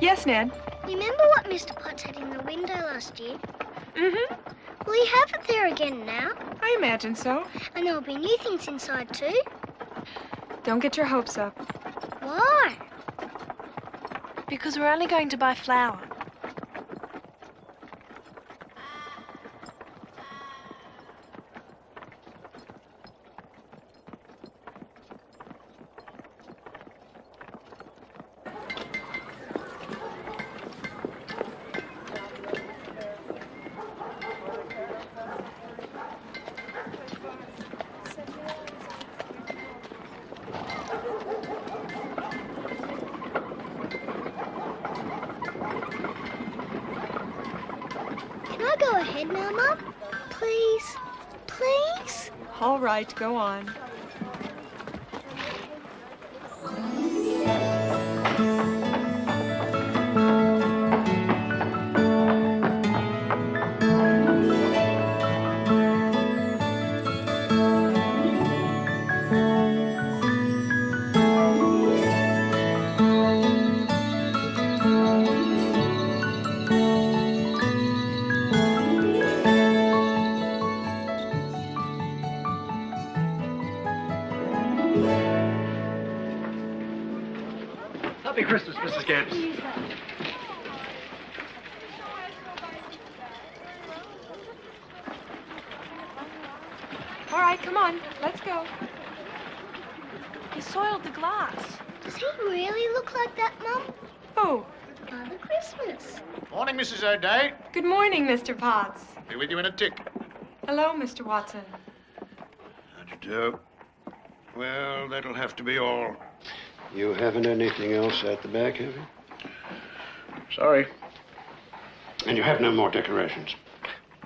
Yes, Ned? Remember what Mr. Potts had in the window last year? Mm-hmm. Will he have it there again now? I imagine so. And there'll be new things inside too? Don't get your hopes up. Why? Because we're only going to buy flour. Can I go ahead now, Mum? Please? Please? All right, go on. Happy Christmas, Mrs. Gibbs. All right, come on. Let's go. You soiled the glass. Does he really look like that, Mum? Oh, Father Christmas. Morning, Mrs. O'Day. good morning, Mr. Potts. Be with you in a tick. Hello, Mr. Watson. How do you do? Well, that'll have to be all. You haven't anything else at the back, have you? Sorry. And you have no more decorations?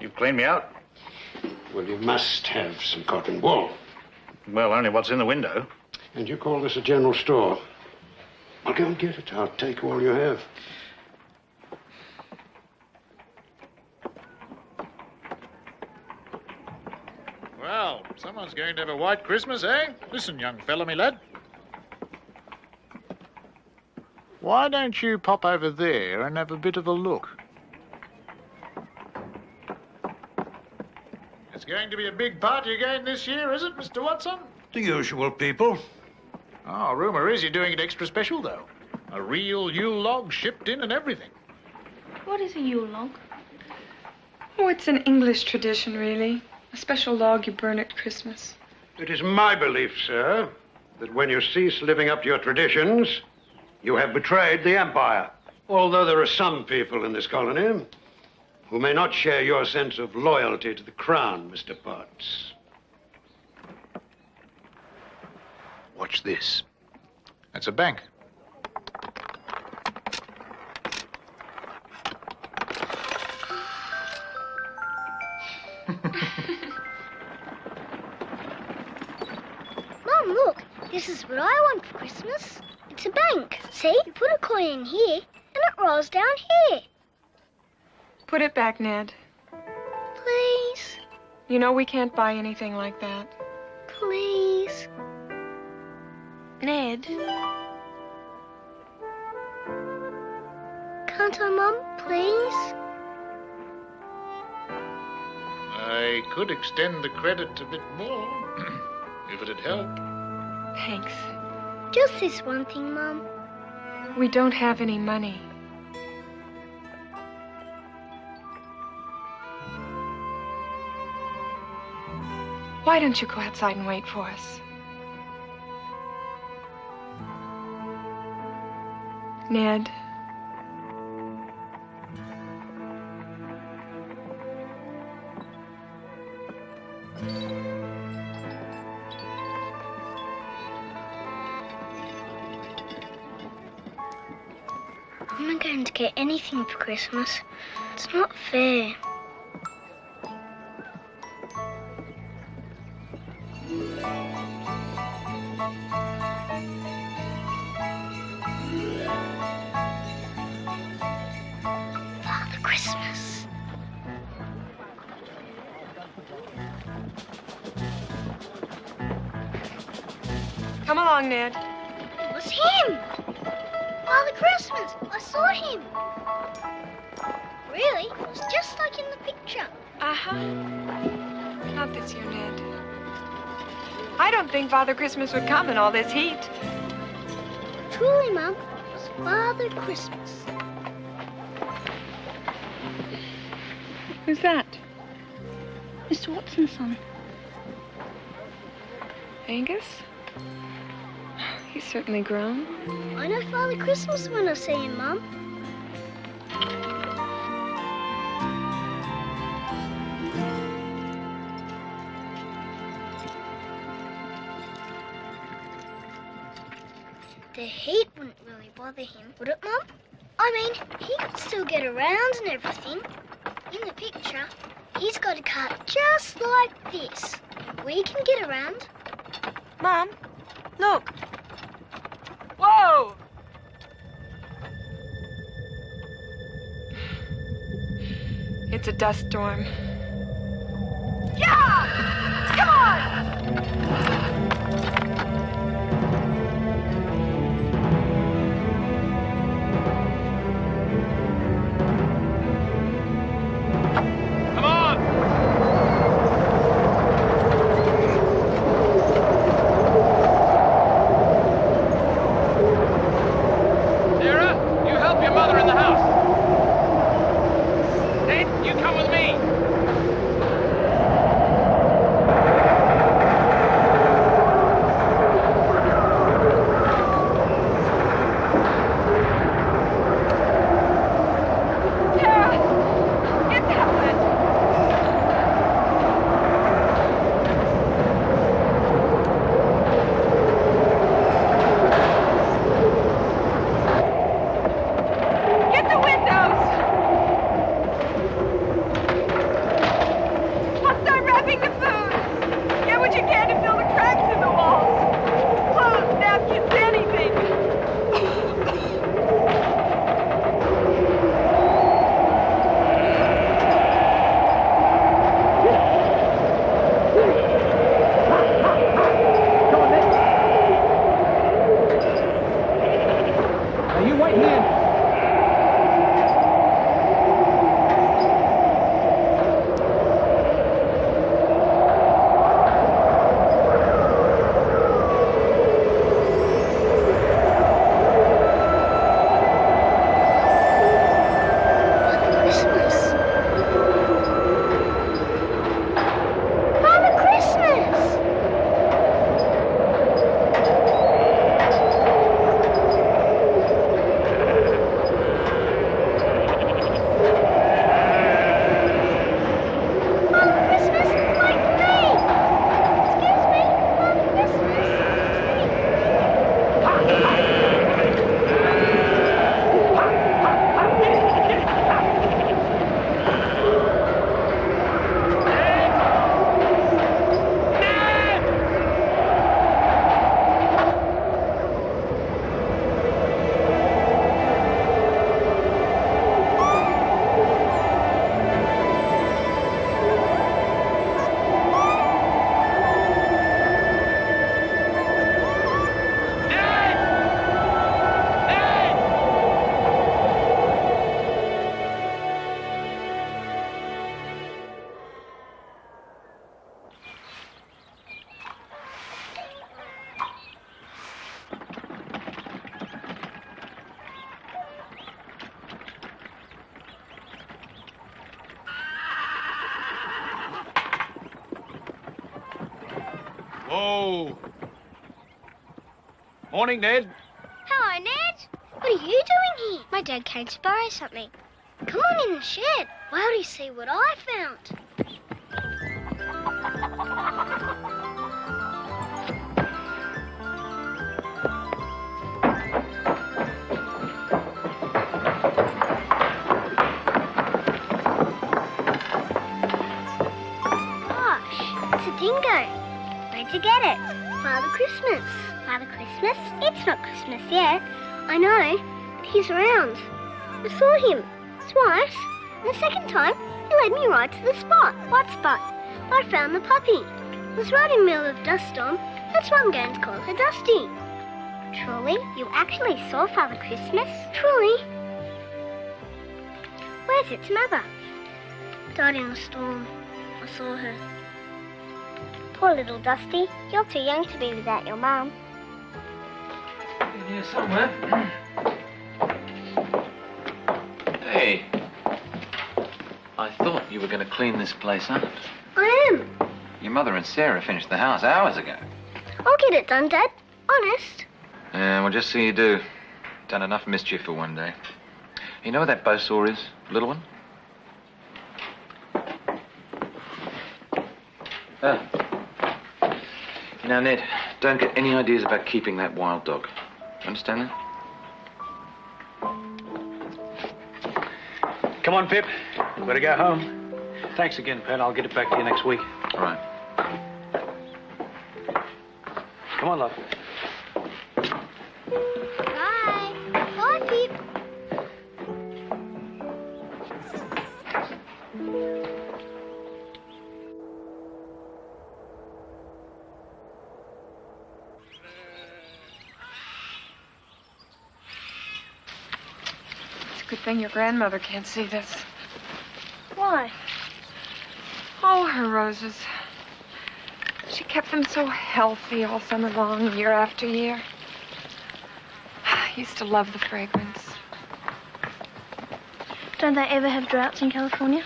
You've cleaned me out. Well, you must have some cotton wool. Well, only what's in the window. And you call this a general store? I'll go and get it. I'll take all you have. Well, someone's going to have a white Christmas, eh? Listen, young fella, me lad. Why don't you pop over there and have a bit of a look? It's going to be a big party again this year, is it, Mr. Watson? The usual people. Oh, rumour is you're doing it extra special, though. A real Yule log shipped in and everything. What is a Yule log? Oh, it's an English tradition, really. A special log you burn at Christmas. It is my belief, sir, that when you cease living up to your traditions, you have betrayed the Empire. Although there are some people in this colony who may not share your sense of loyalty to the Crown, Mr. Potts. Watch this. That's a bank. Mum, look. This is what I want for Christmas. It's a bank. See? You put a coin in here, and it rolls down here. Put it back, Ned. Please? You know we can't buy anything like that. Please? Ned, Can't I, Mum? Please? I could extend the credit a bit more, if it'd help. Thanks. Just this one thing, Mum. We don't have any money. Why don't you go outside and wait for us? Ned. I'm not going to get anything for Christmas. It's not fair. Father Christmas. Come along, Ned. It was him! Father Christmas! I saw him. Really? It was just like in the picture. Uh-huh. Not this year, Ned. I don't think Father Christmas would come in all this heat. Truly, Mum, it was Father Christmas. Who's that? Mr. Watson's son. Angus? He's certainly grown. I know Father Christmas when I see him, Mum. The heat wouldn't really bother him, would it, Mum? I mean, he could still get around and everything. In the picture, he's got a cart just like this. We can get around. Mum, look. Whoa! It's a dust storm. Yeah! Come on! Come on! Sarah, you help your mother in the house. Ned, you come with me. Tara! Get that wet! Get the windows! I'll start wrapping the food! Get what you can to fill the cracks in the walls! Clothes, napkins, anything! Now you wait here. Father Christmas. Father Christmas! Father Christmas, wait for me! Excuse me, Father Christmas. Whoa. Morning, Ned. Hello, Ned. What are you doing here? My dad came to borrow something. Come on in the shed. Wait till you see what I found. Gosh, it's a dingo. Where'd you get it? Father Christmas. Father Christmas? It's not Christmas yet. I know, but he's around. I saw him twice. And the second time, he led me right to the spot. What spot? I found the puppy. It was right in the middle of the dust storm. That's why I'm going to call her Dusty. Truly? You actually saw Father Christmas? Truly? Where's its mother? Died in a storm. I saw her. Poor little Dusty. You're too young to be without your mum. In here somewhere. Hey. I thought you were going to clean this place up. I am. Your mother and Sarah finished the house hours ago. I'll get it done, Dad. Honest. Yeah, well, just so you do. Done enough mischief for one day. You know where that bow saw is? Little one? Oh. You know, Ned, don't get any ideas about keeping that wild dog. Understand that? Come on, Pip. You better go home. Thanks again, Pat. I'll get it back to you next week. All right. Come on, love. Bye. Bye, Pip. It's a good thing your grandmother can't see this. Why? Oh, her roses. She kept them so healthy all summer long, year after year. I used to love the fragrance. Don't they ever have droughts in California?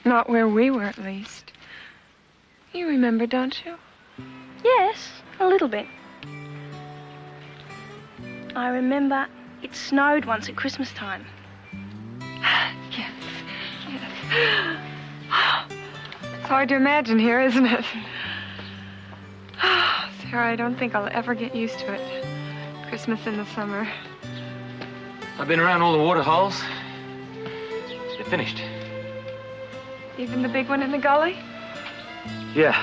Not where we were, at least. You remember, don't you? Yes, a little bit. I remember it snowed once at Christmas time. Yes, yes. It's hard to imagine here, isn't it? Sarah, I don't think I'll ever get used to it. Christmas in the summer. I've been around all the water holes. They're finished. Even the big one in the gully? Yeah.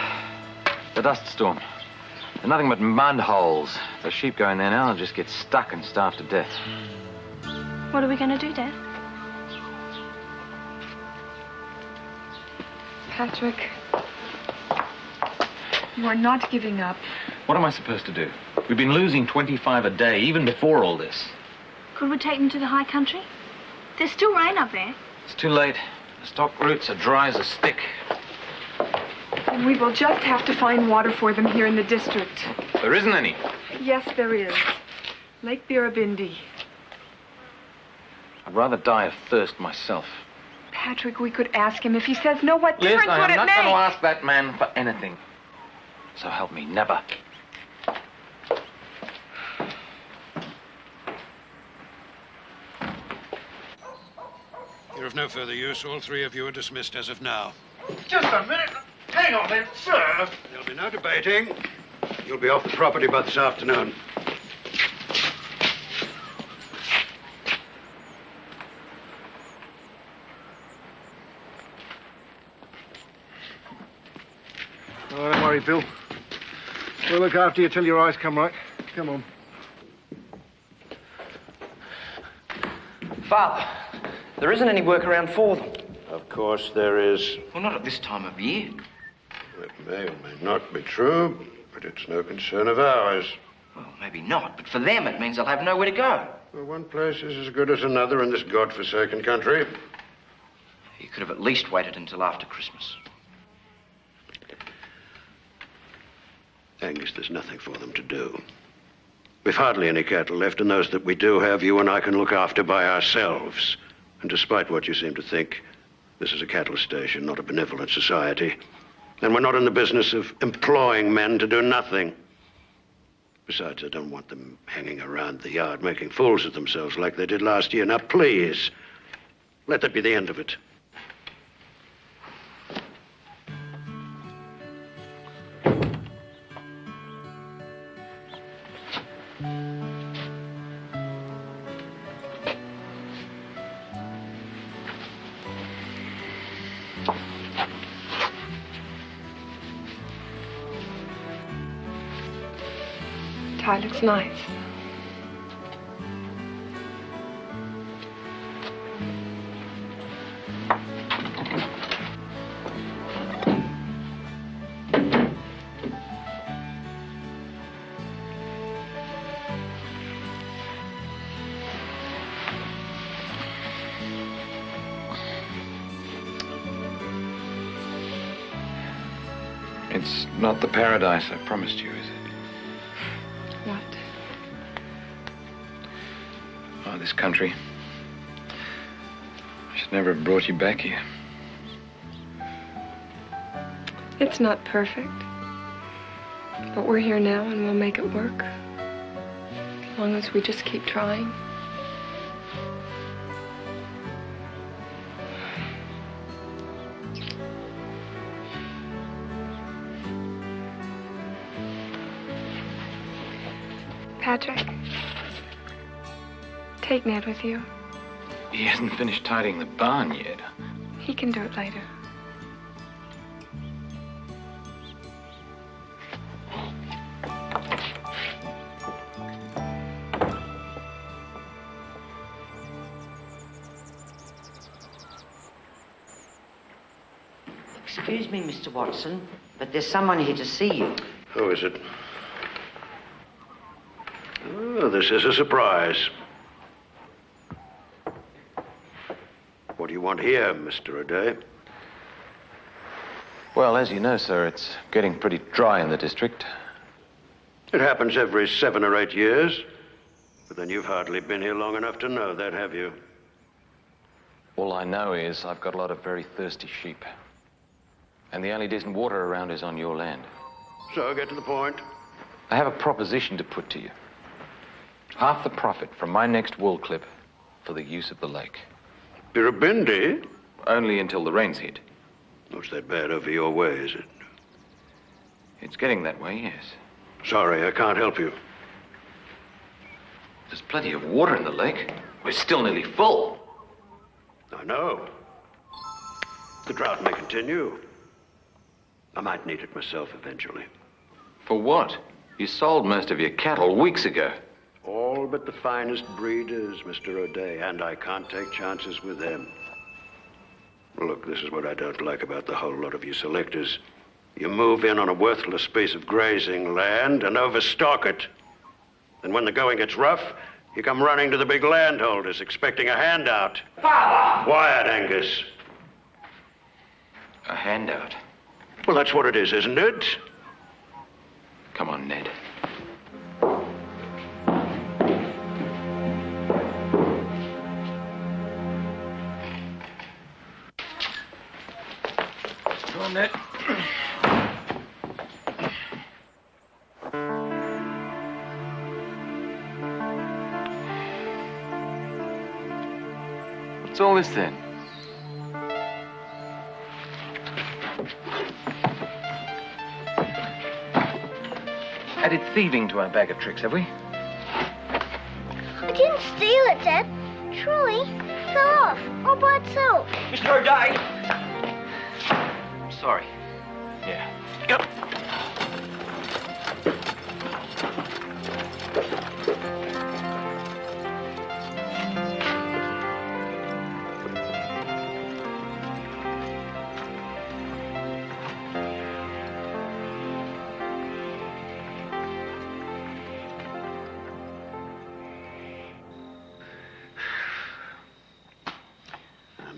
The dust storm. They're nothing but mud holes. The sheep go in there now and just get stuck and starve to death. What are we going to do, Dad? Patrick, you are not giving up. What am I supposed to do? We've been losing 25 a day, even before all this. Could we take them to the high country? There's still rain up there. It's too late. The stock roots are dry as a stick. And we will just have to find water for them here in the district. There isn't any. Yes, there is. Lake Birabindi. I'd rather die of thirst myself. Patrick, we could ask him. If he says no, what Liz, difference I would am it not make? going to ask that man for anything. So help me, never. You're of no further use. All three of you are dismissed as of now. Just a minute. Hang on then, sir. There'll be no debating. You'll be off the property by this afternoon. Oh, don't worry, Bill. We'll look after you till your eyes come right. Come on. Father, there isn't any work around for them. Of course there is. Well, not at this time of year. It may or may not be true, but it's no concern of ours. Well, maybe not, but for them it means they'll have nowhere to go. Well, one place is as good as another in this godforsaken country. You could have at least waited until after Christmas. Angus, there's nothing for them to do. We've hardly any cattle left, and those that we do have, you and I can look after by ourselves. And despite what you seem to think, this is a cattle station, not a benevolent society. And we're not in the business of employing men to do nothing. Besides, I don't want them hanging around the yard making fools of themselves like they did last year. Now, please, let that be the end of it. Tie looks nice. It's not the paradise I promised you, is it? What? Oh, this country. I should never have brought you back here. It's not perfect. But we're here now and we'll make it work. As long as we just keep trying. Patrick, take Ned with you. He hasn't finished tidying the barn yet. He can do it later. Excuse me, Mr. Watson, but there's someone here to see you. Who is it? Oh, this is a surprise. What do you want here, Mr. O'Day? Well, as you know, sir, it's getting pretty dry in the district. It happens every 7 or 8 years. But then you've hardly been here long enough to know that, have you? All I know is I've got a lot of very thirsty sheep. And the only decent water around is on your land. So, get to the point. I have a proposition to put to you. Half the profit from my next wool clip for the use of the lake. Birabindi? Only until the rains hit. What's that bad over your way, is it? It's getting that way, yes. Sorry, I can't help you. There's plenty of water in the lake. We're still nearly full. I know. The drought may continue. I might need it myself eventually. For what? You sold most of your cattle weeks ago. All but the finest breeders, Mr. O'Day, and I can't take chances with them. Look, this is what I don't like about the whole lot of you selectors. You move in on a worthless piece of grazing land and overstock it. And when the going gets rough, you come running to the big landholders expecting a handout. Father! Quiet, Angus. A handout? Well, that's what it is, isn't it? Come on, Ned. Come on, Ned. What's all this then? Added thieving to our bag of tricks, have we? I didn't steal it, Dad. Truly, it fell off all by itself. Mr. O'Day! I'm sorry. Yeah. Yep.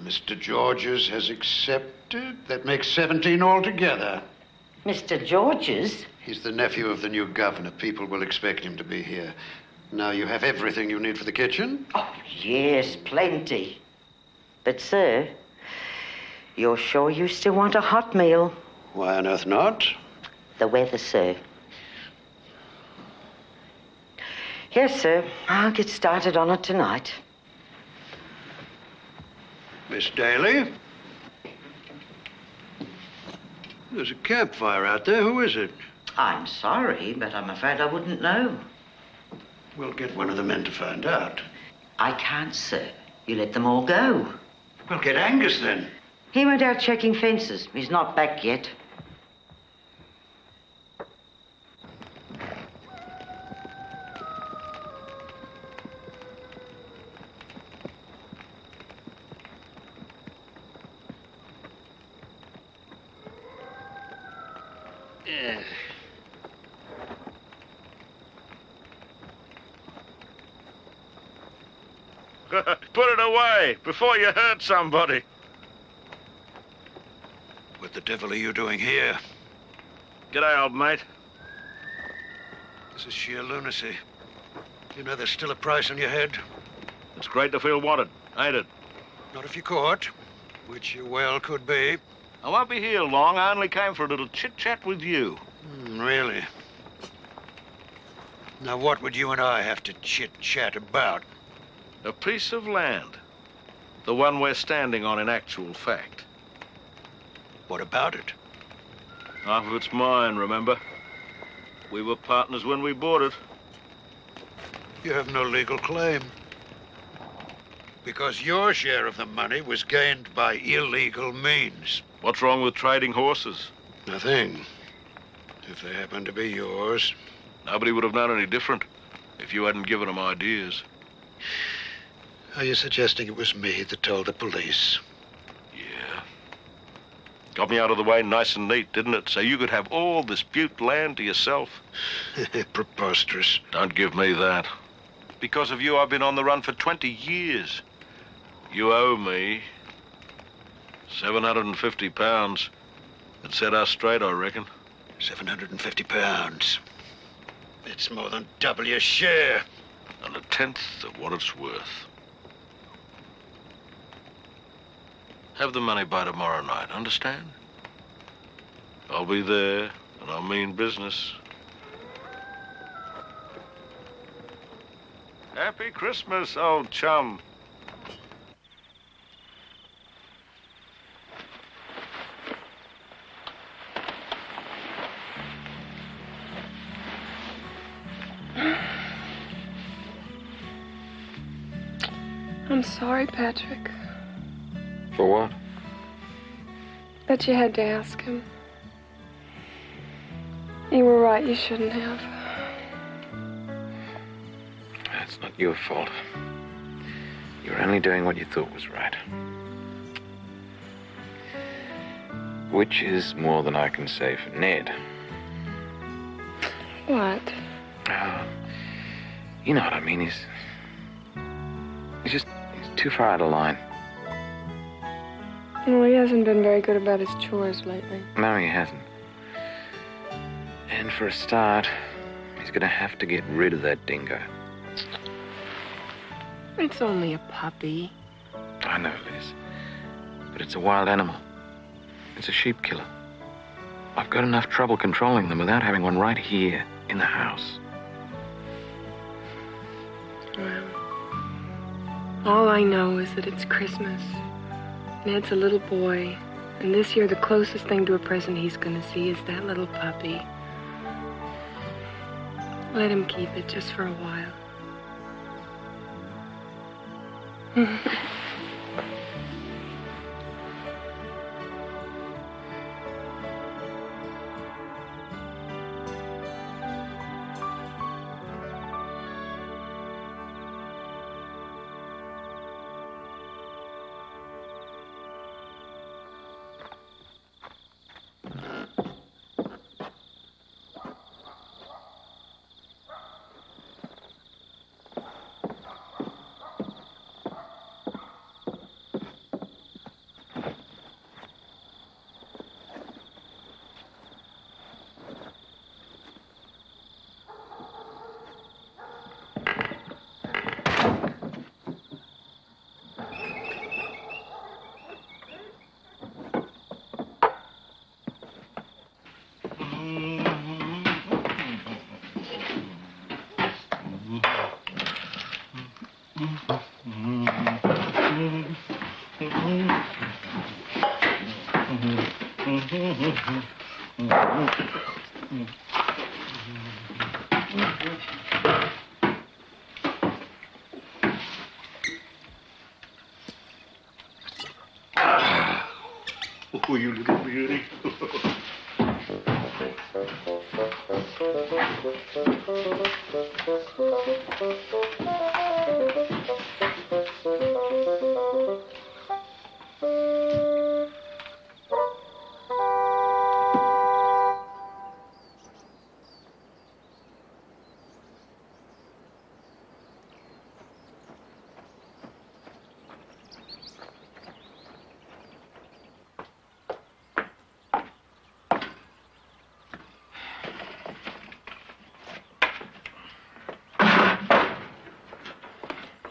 Mr. Georges has accepted. That makes 17 altogether. Mr. Georges? He's the nephew of the new governor. People will expect him to be here. Now you have everything you need for the kitchen? Oh, yes, plenty. But, sir, you're sure you still want a hot meal? Why on earth not? The weather, sir. Yes, sir. I'll get started on it tonight. Miss Daly? There's a campfire out there. Who is it? I'm sorry, but I'm afraid I wouldn't know. We'll get one of the men to find out. I can't, sir. You let them all go. Well, get Angus then. He went out checking fences. He's not back yet. Put it away before you hurt somebody. What the devil are you doing here? G'day, old mate. This is sheer lunacy. You know there's still a price on your head? It's great to feel wanted, ain't it? Not if you're caught, which you well could be. I won't be here long. I only came for a little chit-chat with you. Really? Now, what would you and I have to chit-chat about? A piece of land. The one we're standing on in actual fact. What about it? Half of it's mine, remember? We were partners when we bought it. You have no legal claim. Because your share of the money was gained by illegal means. What's wrong with trading horses? Nothing. If they happen to be yours. Nobody would have known any different if you hadn't given them ideas. Are you suggesting it was me that told the police? Yeah. Got me out of the way nice and neat, didn't it? So you could have all this Butte land to yourself. Preposterous. Don't give me that. Because of you, I've been on the run for 20 years. You owe me £750. It'd set us straight, I reckon. £750. It's more than double your share. And a tenth of what it's worth. Have the money by tomorrow night, understand? I'll be there, and I'll mean business. Happy Christmas, old chum. I'm sorry, Patrick. For what? That you had to ask him. You were right, you shouldn't have. That's not your fault. You were only doing what you thought was right. Which is more than I can say for Ned. What? Oh, you know what I mean. He's too far out of line. Well, he hasn't been very good about his chores lately. No, he hasn't. And for a start, he's gonna have to get rid of that dingo. It's only a puppy. I know, Liz. But it's a wild animal. It's a sheep killer. I've got enough trouble controlling them without having one right here in the house. Well, all I know is that it's Christmas. Ned's a little boy, and this year the closest thing to a present he's gonna see is that little puppy. Let him keep it just for a while. Oh, you little beauty.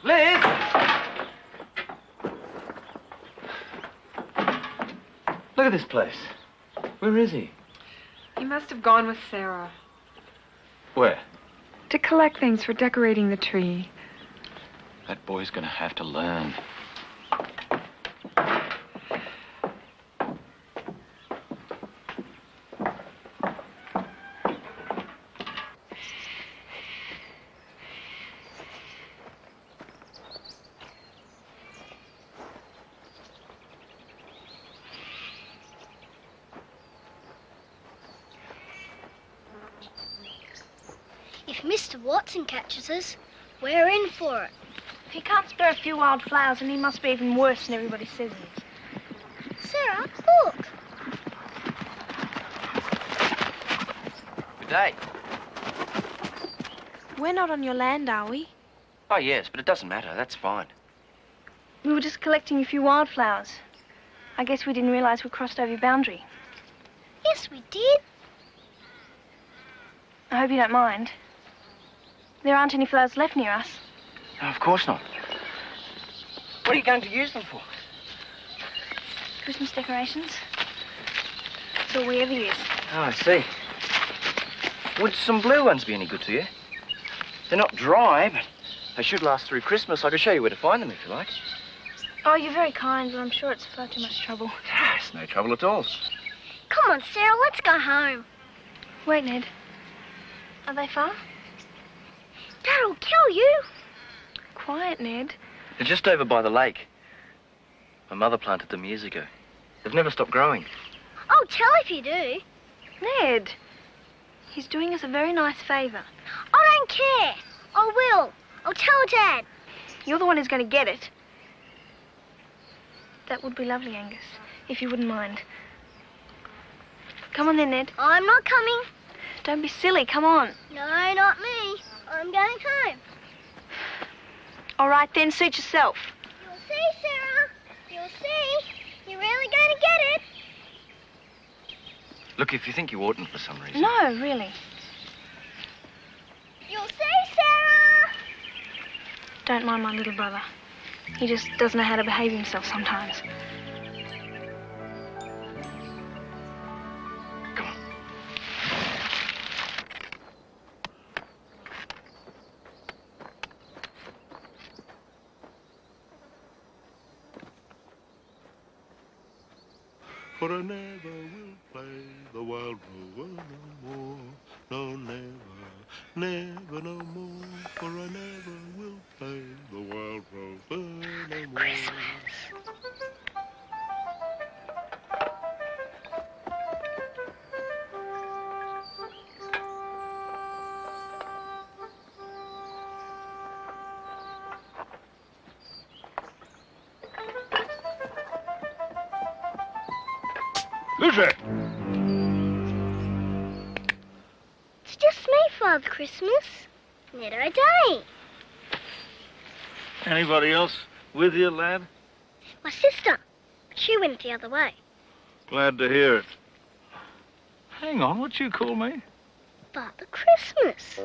Liz! Look at this place. Where is he? He must have gone with Sarah. Where? To collect things for decorating the tree. That boy's gonna have to learn. If Mr. Watson catches us, we're in for it. If he can't spare a few wild flowers, then he must be even worse than everybody says he is. Sarah, look. Good day. We're not on your land, are we? Oh, yes, but it doesn't matter. That's fine. We were just collecting a few wildflowers. I guess we didn't realize we crossed over your boundary. Yes, we did. I hope you don't mind. There aren't any flowers left near us. No, of course not. What are you going to use them for? Christmas decorations. That's all we ever use. Oh, I see. Would some blue ones be any good to you? They're not dry, but they should last through Christmas. I could show you where to find them if you like. Oh, you're very kind, but I'm sure it's far too much trouble. It's no trouble at all. Come on, Sarah, let's go home. Wait, Ned. Are they far? That'll kill you. Quiet, Ned. They're just over by the lake. My mother planted them years ago. They've never stopped growing. I'll tell if you do. Ned. He's doing us a very nice favour. I don't care. I will. I'll tell Dad. You're the one who's going to get it. That would be lovely, Angus, if you wouldn't mind. Come on then, Ned. I'm not coming. Don't be silly, come on. No, not me. I'm going home. All right then, suit yourself. You'll see, Sarah. You'll see. You're really going to get it. Look, if you think you oughtn't for some reason. No, really. You'll see, Sarah. Don't mind my little brother. He just doesn't know how to behave himself sometimes. For I never will play the wild rover no more. No, never, never no more. For I never will play the wild rover no more. Who's that? It's just me, Father Christmas. Ned O'Day. Anybody else with you, lad? My sister. She went the other way. Glad to hear it. Hang on, what you call me? Father Christmas.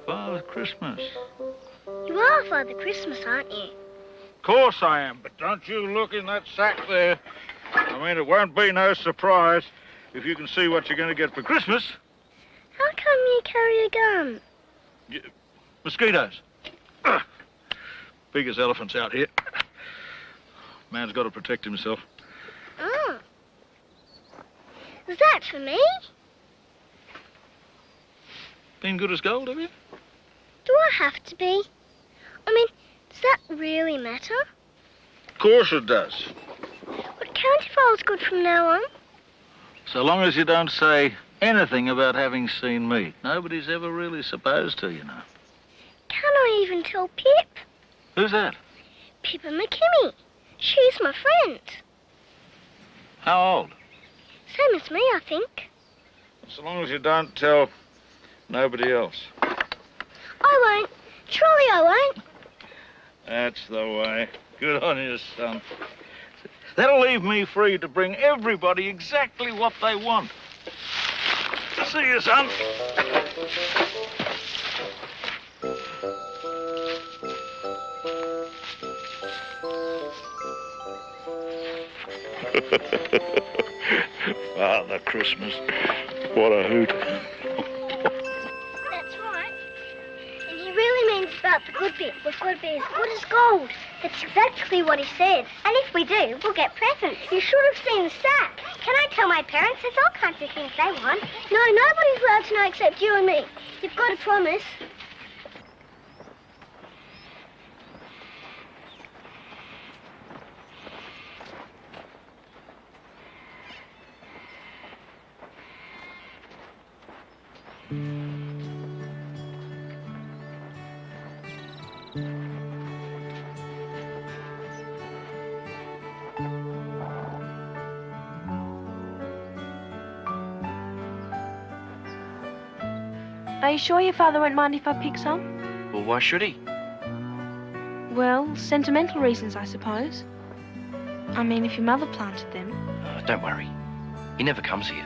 Father Christmas. You are Father Christmas, aren't you? Of course I am, but don't you look in that sack there. I mean, it won't be no surprise if you can see what you're going to get for Christmas. How come you carry a gun? Mosquitoes. Biggest elephants out here. Man's got to protect himself. Oh. Is that for me? Been good as gold, have you? Do I have to be? I mean, does that really matter? Of course it does. But can't if I was good from now on? So long as you don't say anything about having seen me. Nobody's ever really supposed to, you know. Can I even tell Pip? Who's that? Pippa McKimmie. She's my friend. How old? Same as me, I think. So long as you don't tell nobody else. I won't. Truly I won't. That's the way. Good on you, son. That'll leave me free to bring everybody exactly what they want. See you, son. Father Christmas. What a hoot. That's right. And he really means about the good bit. We've got to be as good as gold. That's exactly what he said. And if we do, we'll get presents. You should have seen the sack. Can I tell my parents? There's all kinds of things they want. No, nobody's allowed to know except you and me. You've got to promise. Are you sure your father won't mind if I pick some? Well, why should he? Well, sentimental reasons, I suppose. I mean, if your mother planted them. Don't worry. He never comes here.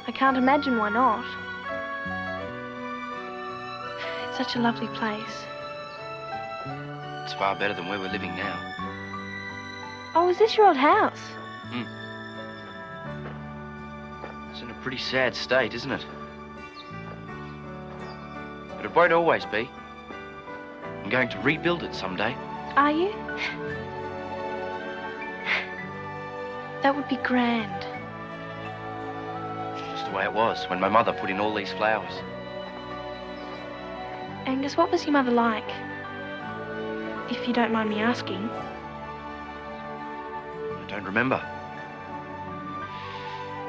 I can't imagine why not. It's such a lovely place. It's far better than where we're living now. Oh, is this your old house? It's in a pretty sad state, isn't it? But it won't always be. I'm going to rebuild it someday. Are you? That would be grand. Just the way it was when my mother put in all these flowers. Angus, what was your mother like? If you don't mind me asking. I don't remember.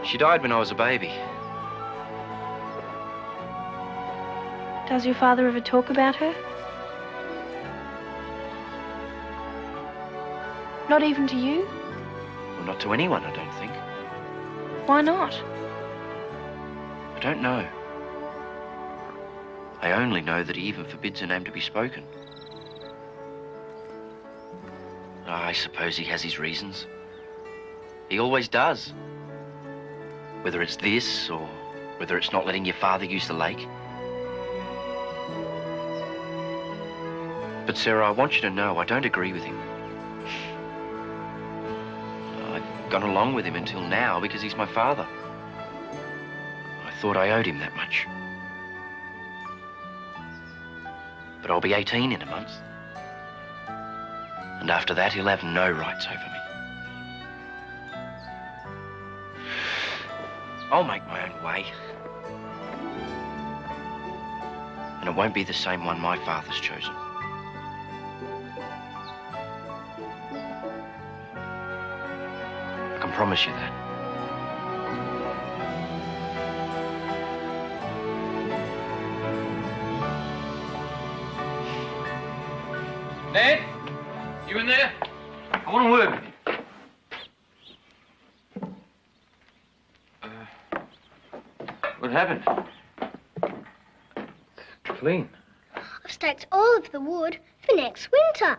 She died when I was a baby. Does your father ever talk about her? Not even to you? Well, not to anyone, I don't think. Why not? I don't know. I only know that he even forbids her name to be spoken. I suppose he has his reasons. He always does. Whether it's this, or whether it's not letting your father use the lake. But, Sarah, I want you to know I don't agree with him. I've gone along with him until now because he's my father. I thought I owed him that much. But I'll be 18 in a month. And after that, he'll have no rights over me. I'll make my own way. And it won't be the same one my father's chosen. I can promise you that. Ned? You in there? I want a word with you. What happened? It's clean. I've stacked all of the wood for next winter.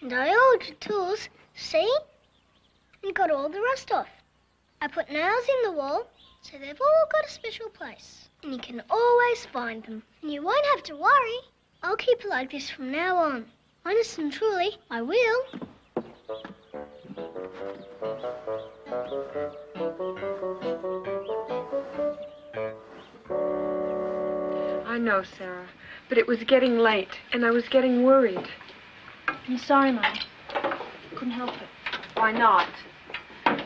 And I oiled the tools, see? And got all the rust off. I put nails in the wall, so they've all got a special place. And you can always find them. And you won't have to worry. I'll keep it like this from now on. Honest and truly, I will. I know, Sarah, but it was getting late, and I was getting worried. I'm sorry, Mum. Couldn't help it. Why not?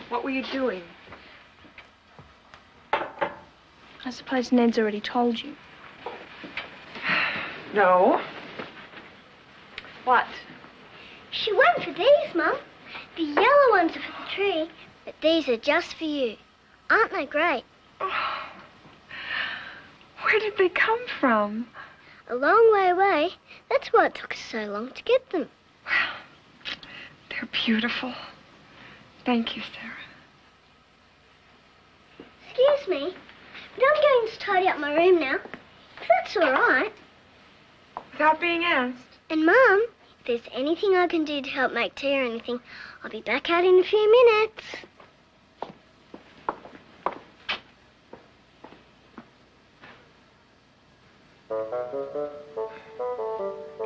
What were you doing? I suppose Ned's already told you. No. What? She went for these, Mum. The yellow ones are for the tree, but these are just for you. Aren't they great? Where did they come from? A long way away. That's why it took us so long to get them. They're beautiful. Thank you, Sarah. Excuse me, but I'm going to tidy up my room now. If that's all right. Without being asked. And, Mum, if there's anything I can do to help make tea or anything, I'll be back out in a few minutes.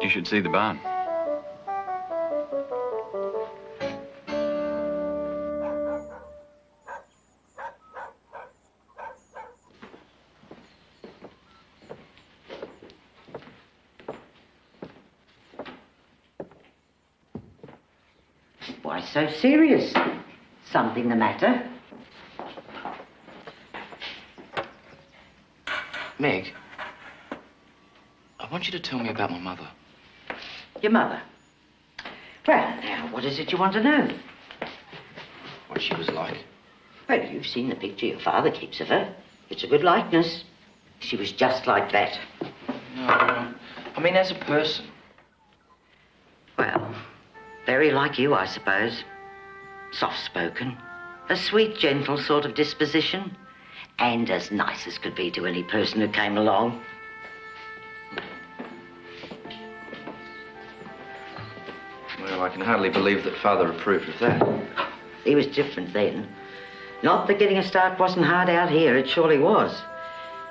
You should see the barn. Why so serious? Something the matter? Meg, I want you to tell me about my mother. Your mother? Well, now, what is it you want to know? What she was like. Well, you've seen the picture your father keeps of her. It's a good likeness. She was just like that. No, I mean as a person. Well, very like you, I suppose. Soft-spoken. A sweet, gentle sort of disposition. And as nice as could be to any person who came along. Well, I can hardly believe that Father approved of that. He was different then. Not that getting a start wasn't hard out here, it surely was.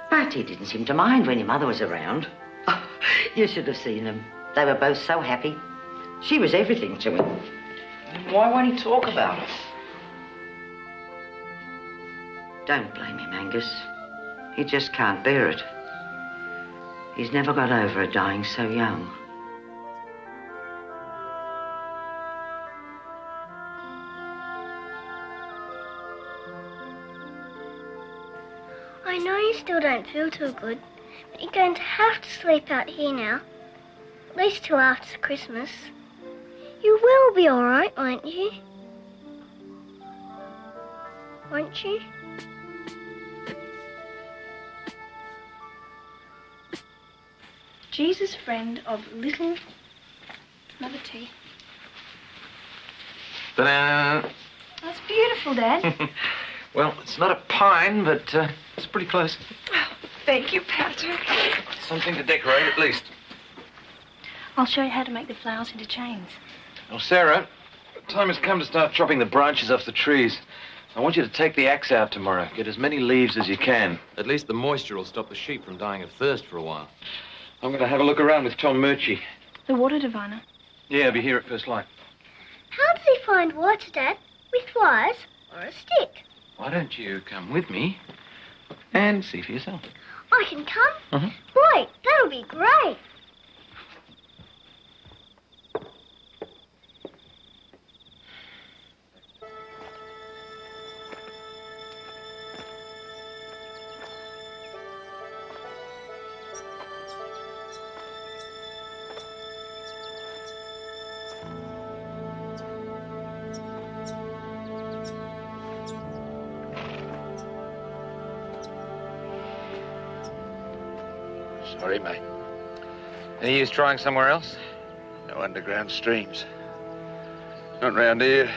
But he didn't seem to mind when your mother was around. Oh, you should have seen them. They were both so happy. She was everything to him. Then why won't he talk about it? Don't blame him, Angus. He just can't bear it. He's never got over her dying so young. I know you still don't feel too good, but you're going to have to sleep out here now. At least till after Christmas. You will be all right, won't you? Won't you? Jesus friend of little Mother T. Ta-da! That's beautiful, Dad. Well, it's not a pine, but it's pretty close. Thank you, Patrick. Something to decorate, at least. I'll show you how to make the flowers into chains. Well, Sarah, the time has come to start chopping the branches off the trees. I want you to take the axe out tomorrow. Get as many leaves as you can. At least the moisture will stop the sheep from dying of thirst for a while. I'm going to have a look around with Tom Murchie. The water diviner. Yeah, I'll be here at first light. How does he find water, Dad? With wires or a stick? Why don't you come with me and see for yourself? I can come? Mm-hmm. Great, that'll be great. Sorry, mate. Any use trying somewhere else? No underground streams. Not round here.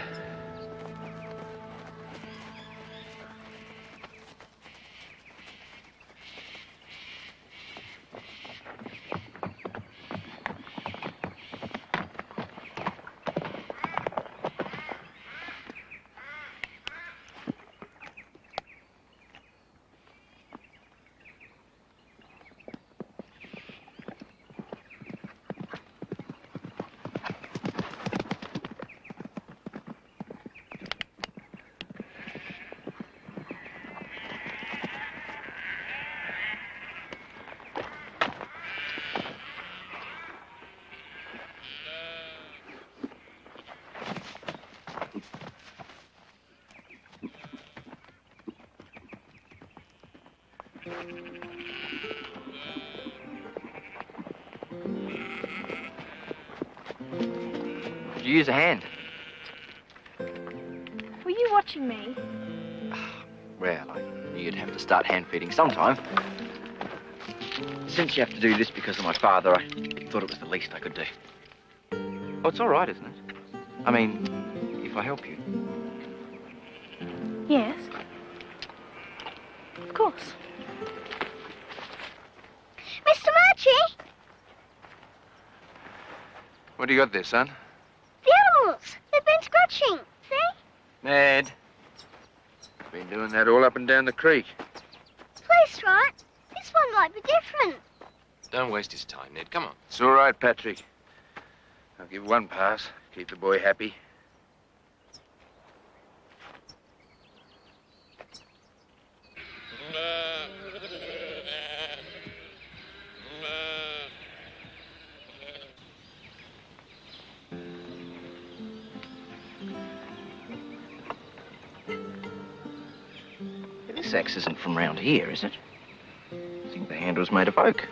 Could you use a hand? Were you watching me? Well, I knew you'd have to start hand feeding sometime. Since you have to do this because of my father, I thought it was the least I could do. Oh, it's all right, isn't it? I mean, if I help you. Yes. Of course. Mr. Murchie! What do you got there, son? The animals! They've been scratching. See? Ned. Been doing that all up and down the creek. Please try it. This one might be different. Don't waste his time, Ned. Come on. It's all right, Patrick. I'll give one pass. Keep the boy happy. This axe isn't from round here, is it? I think the handle's made of oak.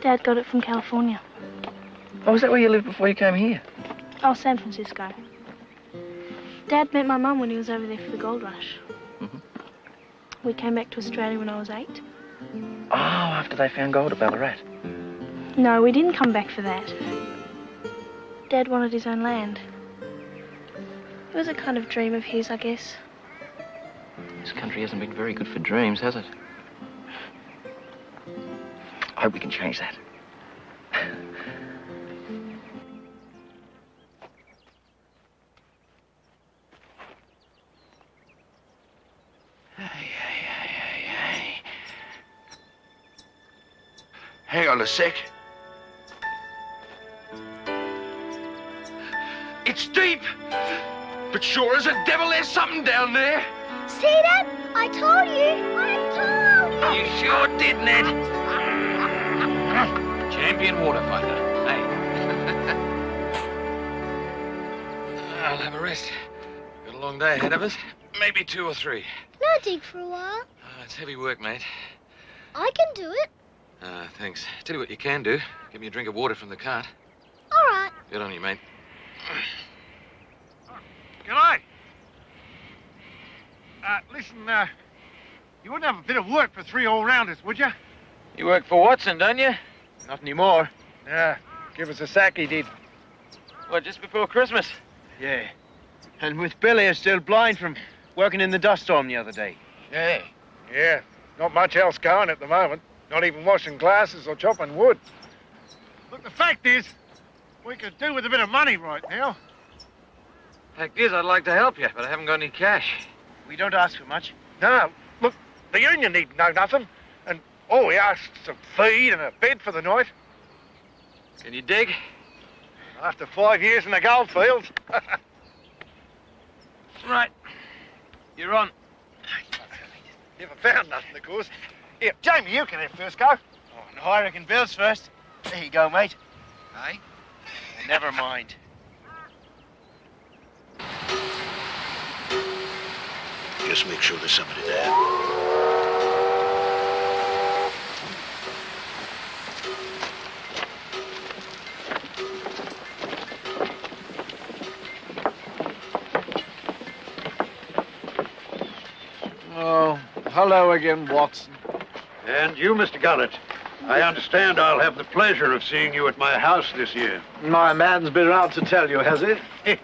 Dad got it from California. Oh, was that where you lived before you came here? Oh, San Francisco. Dad met my mum when he was over there for the gold rush. Mm-hmm. We came back to Australia when I was 8. Oh, after they found gold at Ballarat. No, we didn't come back for that. Dad wanted his own land. It was a kind of dream of his, I guess. This country hasn't been very good for dreams, has it? I hope we can change that. Hang on a sec. It's deep, but sure as a devil there's something down there. See that? I told you. I told you. You sure did, Ned. Champion water fighter. Hey. I'll have a rest. Got a long day ahead of us. Maybe 2 or 3. No dig for a while. It's heavy work, mate. I can do it. Thanks. Tell you what you can do. Give me a drink of water from the cart. All right. Good on you, mate. G'day. Listen, you wouldn't have a bit of work for 3 all-rounders, would you? You work for Watson, don't you? Not anymore. Yeah, give us a sack he did. What, just before Christmas? Yeah. And with Billy still blind from working in the dust storm the other day. Yeah. Yeah, not much else going at the moment. Not even washing glasses or chopping wood. Look, the fact is, we could do with a bit of money right now. Fact is, I'd like to help you, but I haven't got any cash. We don't ask for much. No, look, the union need know nothing. And all we ask's some feed and a bed for the night. Can you dig? After 5 years in the goldfields. Right. You're on. Never found nothing, of course. Here, Jamie, you can have first go. Oh, no, I reckon Bill's first. There you go, mate. Aye? Never mind. Just make sure there's somebody there. Oh, hello again, Watson. And you, Mr. Gullett. I understand I'll have the pleasure of seeing you at my house this year. My man's been out to tell you, has he?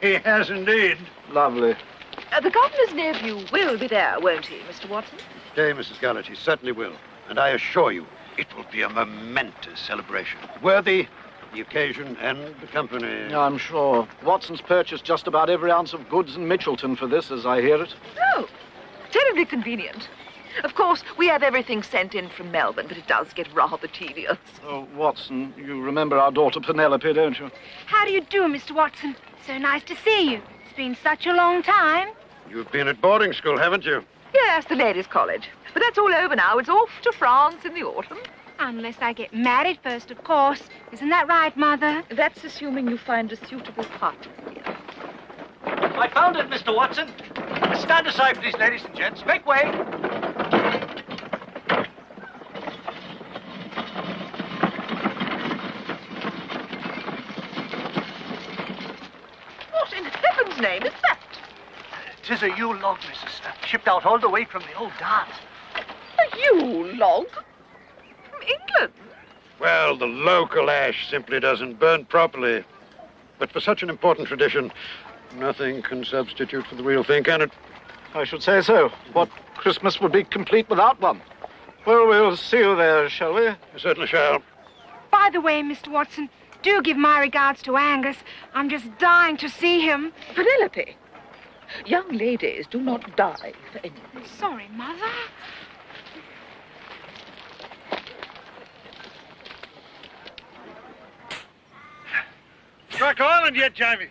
He has indeed. Lovely. The governor's nephew will be there, won't he, Mr. Watson? Okay, Mrs. Gullett, he certainly will. And I assure you, it will be a momentous celebration. Worthy of the occasion and the company. I'm sure. Watson's purchased just about every ounce of goods in Mitchelton for this, as I hear it. Oh, terribly convenient. Of course, we have everything sent in from Melbourne, but it does get rather tedious. Oh, Watson, you remember our daughter Penelope, don't you? How do you do, Mr. Watson? So nice to see you. It's been such a long time. You've been at boarding school, haven't you? Yes, the ladies' college. But that's all over now. It's off to France in the autumn. Unless I get married first, of course. Isn't that right, Mother? That's assuming you find a suitable partner. I found it, Mr. Watson. Stand aside, please, ladies and gents. Make way. What in heaven's name is that? 'Tis a Yule log, Mrs. Shipped out all the way from the old dance. A Yule log? From England? Well, the local ash simply doesn't burn properly. But for such an important tradition, nothing can substitute for the real thing, can it? I should say so. What Christmas would be complete without one? Well, we'll see you there, shall we? You certainly shall. By the way, Mr. Watson, do give my regards to Angus. I'm just dying to see him. Penelope, young ladies do not die for anything. Sorry, Mother. Truck Island yet, Jamie?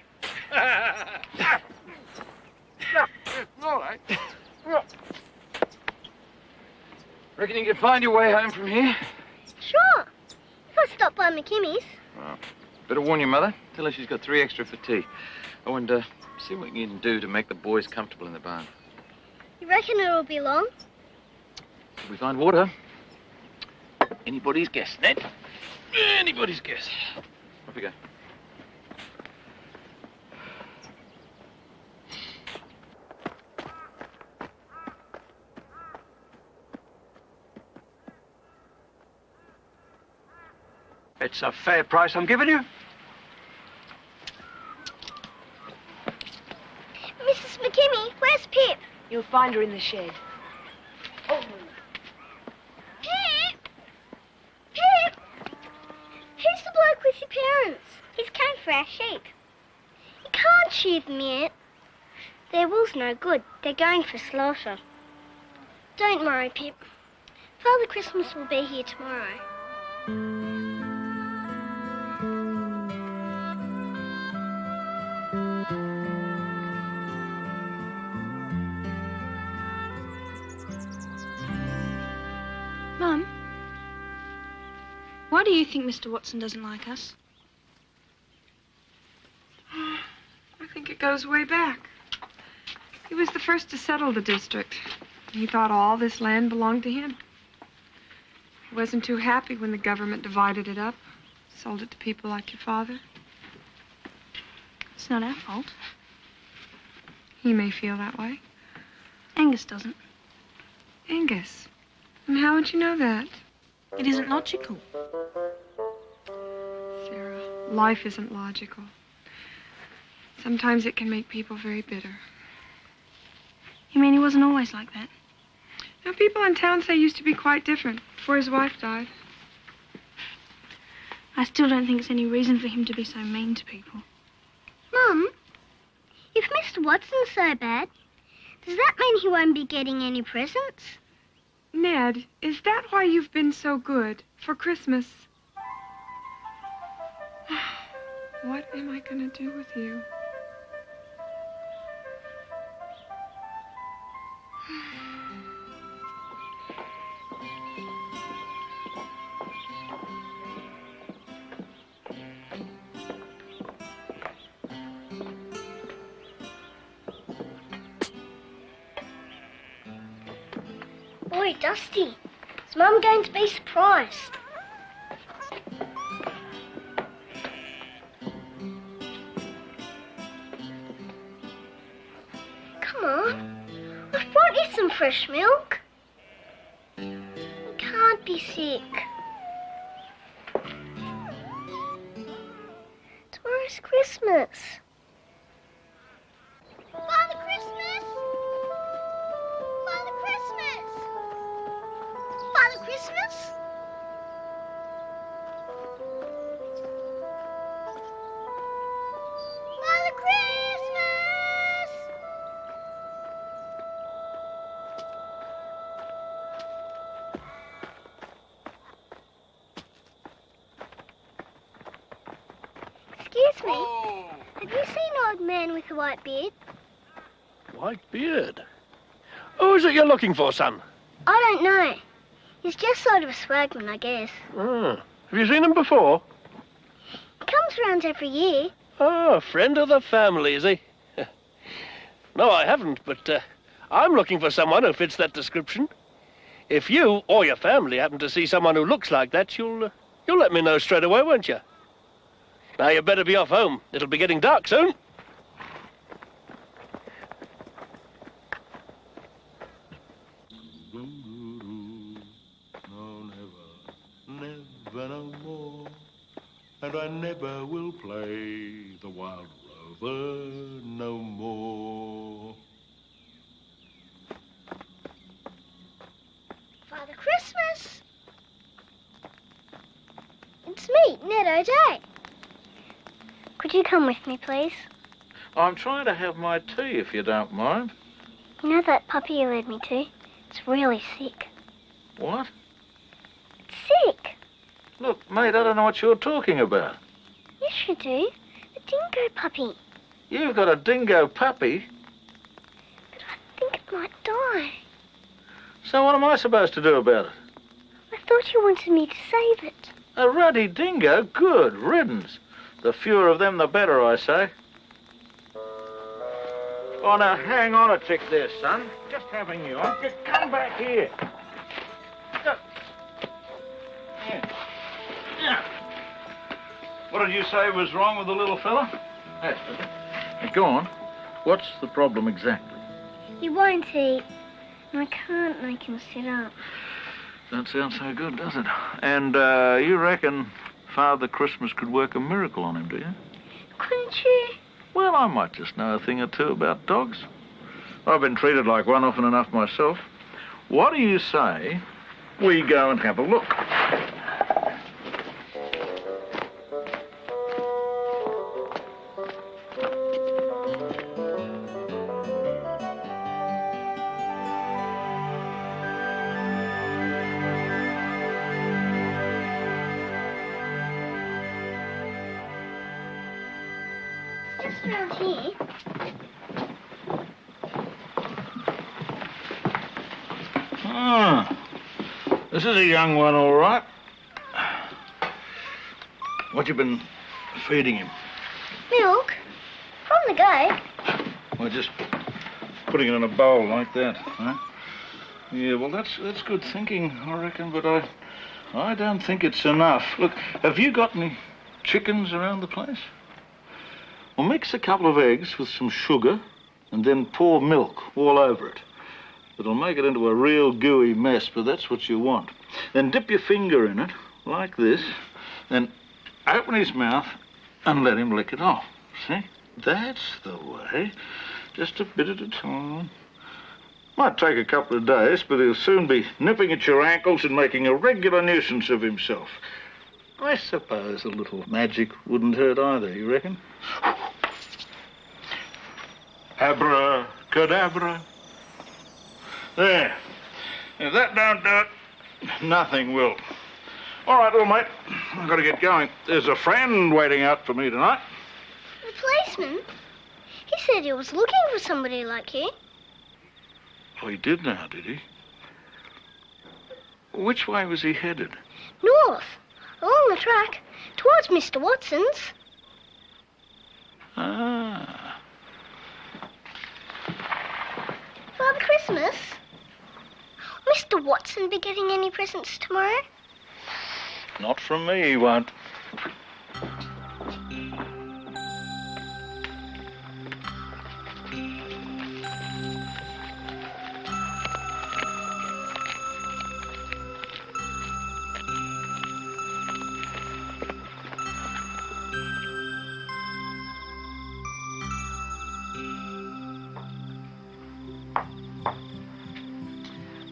All right. Reckon you can find your way home from here? Sure. If I stop by McKimmy's. Well, better warn your mother. Tell her she's got 3 extra for tea. Oh, and see what you can do to make the boys comfortable in the barn. You reckon it'll be long? If we find water, anybody's guess, Ned. Anybody's guess. Off we go. It's a fair price I'm giving you. Mrs. McKimmy, where's Pip? You'll find her in the shed. Oh. Pip! Pip! Who's the bloke with your parents? He's come for our sheep. You can't shear them yet. Their wool's no good. They're going for slaughter. Don't worry, Pip. Father Christmas will be here tomorrow. Mum, why do you think Mr. Watson doesn't like us? I think it goes way back. He was the first to settle the district. He thought all this land belonged to him. He wasn't too happy when the government divided it up, sold it to people like your father. It's not our fault. He may feel that way. Angus doesn't. Angus? And how would you know that? It isn't logical. Sarah, life isn't logical. Sometimes it can make people very bitter. You mean he wasn't always like that? Now, people in town say he used to be quite different before his wife died. I still don't think it's any reason for him to be so mean to people. Mum, if Mr. Watson's so bad, does that mean he won't be getting any presents? Ned, is that why you've been so good for Christmas? What am I going to do with you? Boy, Dusty, is Mum going to be surprised? Come on, I've brought you some fresh milk. You can't be sick. Tomorrow's Christmas. Father Christmas! Father Christmas! Father Christmas? Father Christmas! Excuse me. Have you seen an old man with a white beard? White beard? Who is it you're looking for, son? I don't know. He's just sort of a swagman, I guess. Ah, have you seen him before? He comes round every year. Oh, a friend of the family, is he? No, I haven't, but I'm looking for someone who fits that description. If you or your family happen to see someone who looks like that, you'll let me know straight away, won't you? Now, you better be off home. It'll be getting dark soon. Never no more, and I never will play the wild rover no more. Father Christmas! It's me, Ned O'Day. Could you come with me, please? I'm trying to have my tea, if you don't mind. You know that puppy you led me to? It's really sick. What? It's sick. Look, mate, I don't know what you're talking about. Yes, you do. The dingo puppy. You've got a dingo puppy? I think it might die. So what am I supposed to do about it? I thought you wanted me to save it. A ruddy dingo? Good riddance. The fewer of them, the better, I say. Oh, now, hang on a tick there, son. Just having you on. Just come back here. Yeah. What did you say was wrong with the little fella? Now, go on. What's the problem exactly? He won't eat, and I can't make him sit up. Don't sound so good, does it? And you reckon Father Christmas could work a miracle on him, do you? Couldn't you? Well, I might just know a thing or two about dogs. I've been treated like one often enough myself. What do you say we go and have a look? Just around here. Ah, this is a young one, all right. What you been feeding him? Milk? From the goat. Well, just putting it in a bowl like that, huh? Yeah, well, that's good thinking, I reckon, but I don't think it's enough. Look, have you got any chickens around the place? Well, mix a couple of eggs with some sugar and then pour milk all over it. It'll make it into a real gooey mess, but that's what you want. Then dip your finger in it, like this, then open his mouth and let him lick it off. See? That's the way. Just a bit at a time. Might take a couple of days, but he'll soon be nipping at your ankles and making a regular nuisance of himself. I suppose a little magic wouldn't hurt either, you reckon? Abracadabra. There. If that don't do it, nothing will. All right, little mate. I've got to get going. There's a friend waiting out for me tonight. The policeman? He said he was looking for somebody like you. Oh, he did now, did he? Which way was he headed? North. Along the track. Towards Mr. Watson's. Ah. Father Christmas? Mr. Watson be getting any presents tomorrow? Not from me, he won't.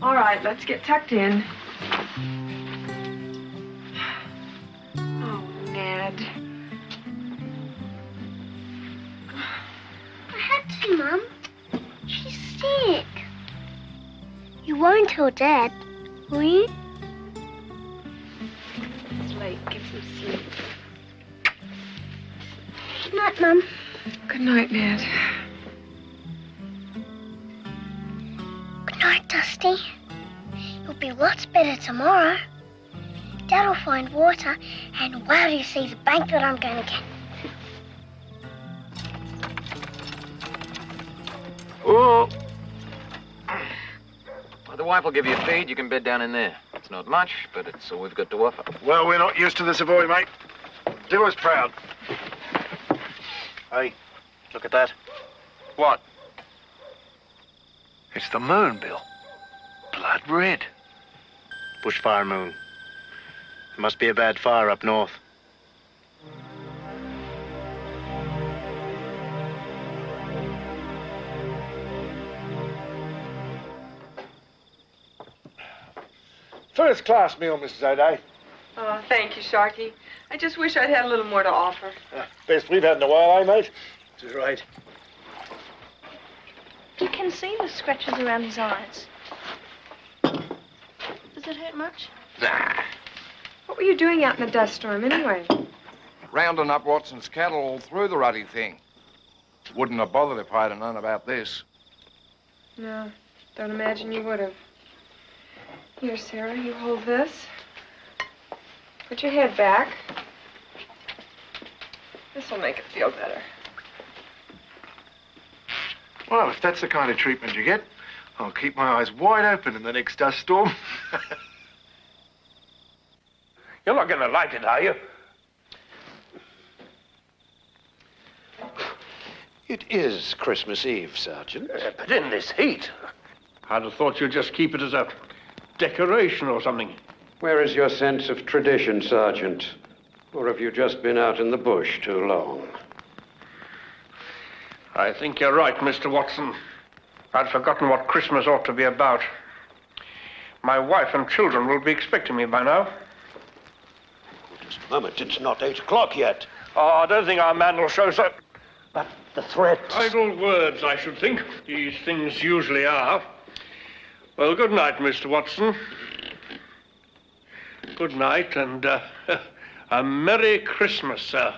All right, let's get tucked in. Oh, Ned. I had to, Mum. She's sick. You won't tell Dad, will you? It's late. Get some sleep. Good night, Mum. Good night, Ned. Good night, Dusty. You'll be lots better tomorrow. Dad'll find water, and wow, do you see the bank that I'm going to get. Oh! Well, the wife will give you a feed. You can bed down in there. It's not much, but it's all we've got to offer. Well, we're not used to this avoid, mate. Do us proud. Hey, look at that. What? It's the moon, Bill. Blood red. Bushfire Moon. There must be a bad fire up north. First class meal, Mrs. O'Day. Oh, thank you, Sharky. I just wish I'd had a little more to offer. Best we've had in a while, eh, mate? That's right. You can see the scratches around his eyes. Does it hurt much? Nah. What were you doing out in the dust storm, anyway? rounding up Watson's cattle all through the ruddy thing. Wouldn't have bothered if I'd have known about this. No, don't imagine you would have. Here, Sarah, you hold this. Put your head back. This'll make it feel better. Well, if that's the kind of treatment you get, I'll keep my eyes wide open in the next dust storm. You're not going to light it, are you? It is Christmas Eve, Sergeant. But in this heat, I'd have thought you'd just keep it as a decoration or something. Where is your sense of tradition, Sergeant? Or have you just been out in the bush too long? I think you're right, Mr. Watson. I'd forgotten what Christmas ought to be about. My wife and children will be expecting me by now. Just a moment, it's not 8 o'clock yet. Oh, I don't think our man will show so... But the threats... Idle words, I should think. These things usually are. Well, good night, Mr. Watson. Good night, and a Merry Christmas, sir.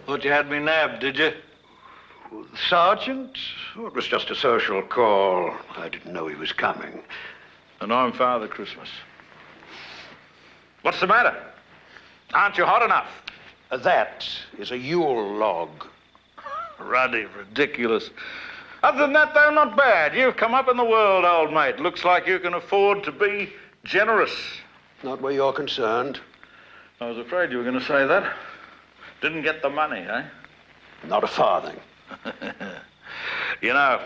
Thought you had me nabbed, did you? Sergeant? Oh, it was just a social call. I didn't know he was coming. And I'm Father Christmas. What's the matter? Aren't you hot enough? That is a Yule log. Ruddy, ridiculous. Other than that, though, not bad. You've come up in the world, old mate. Looks like you can afford to be generous. Not where you're concerned. I was afraid you were going to say that. Didn't get the money, eh? Not a farthing. You know,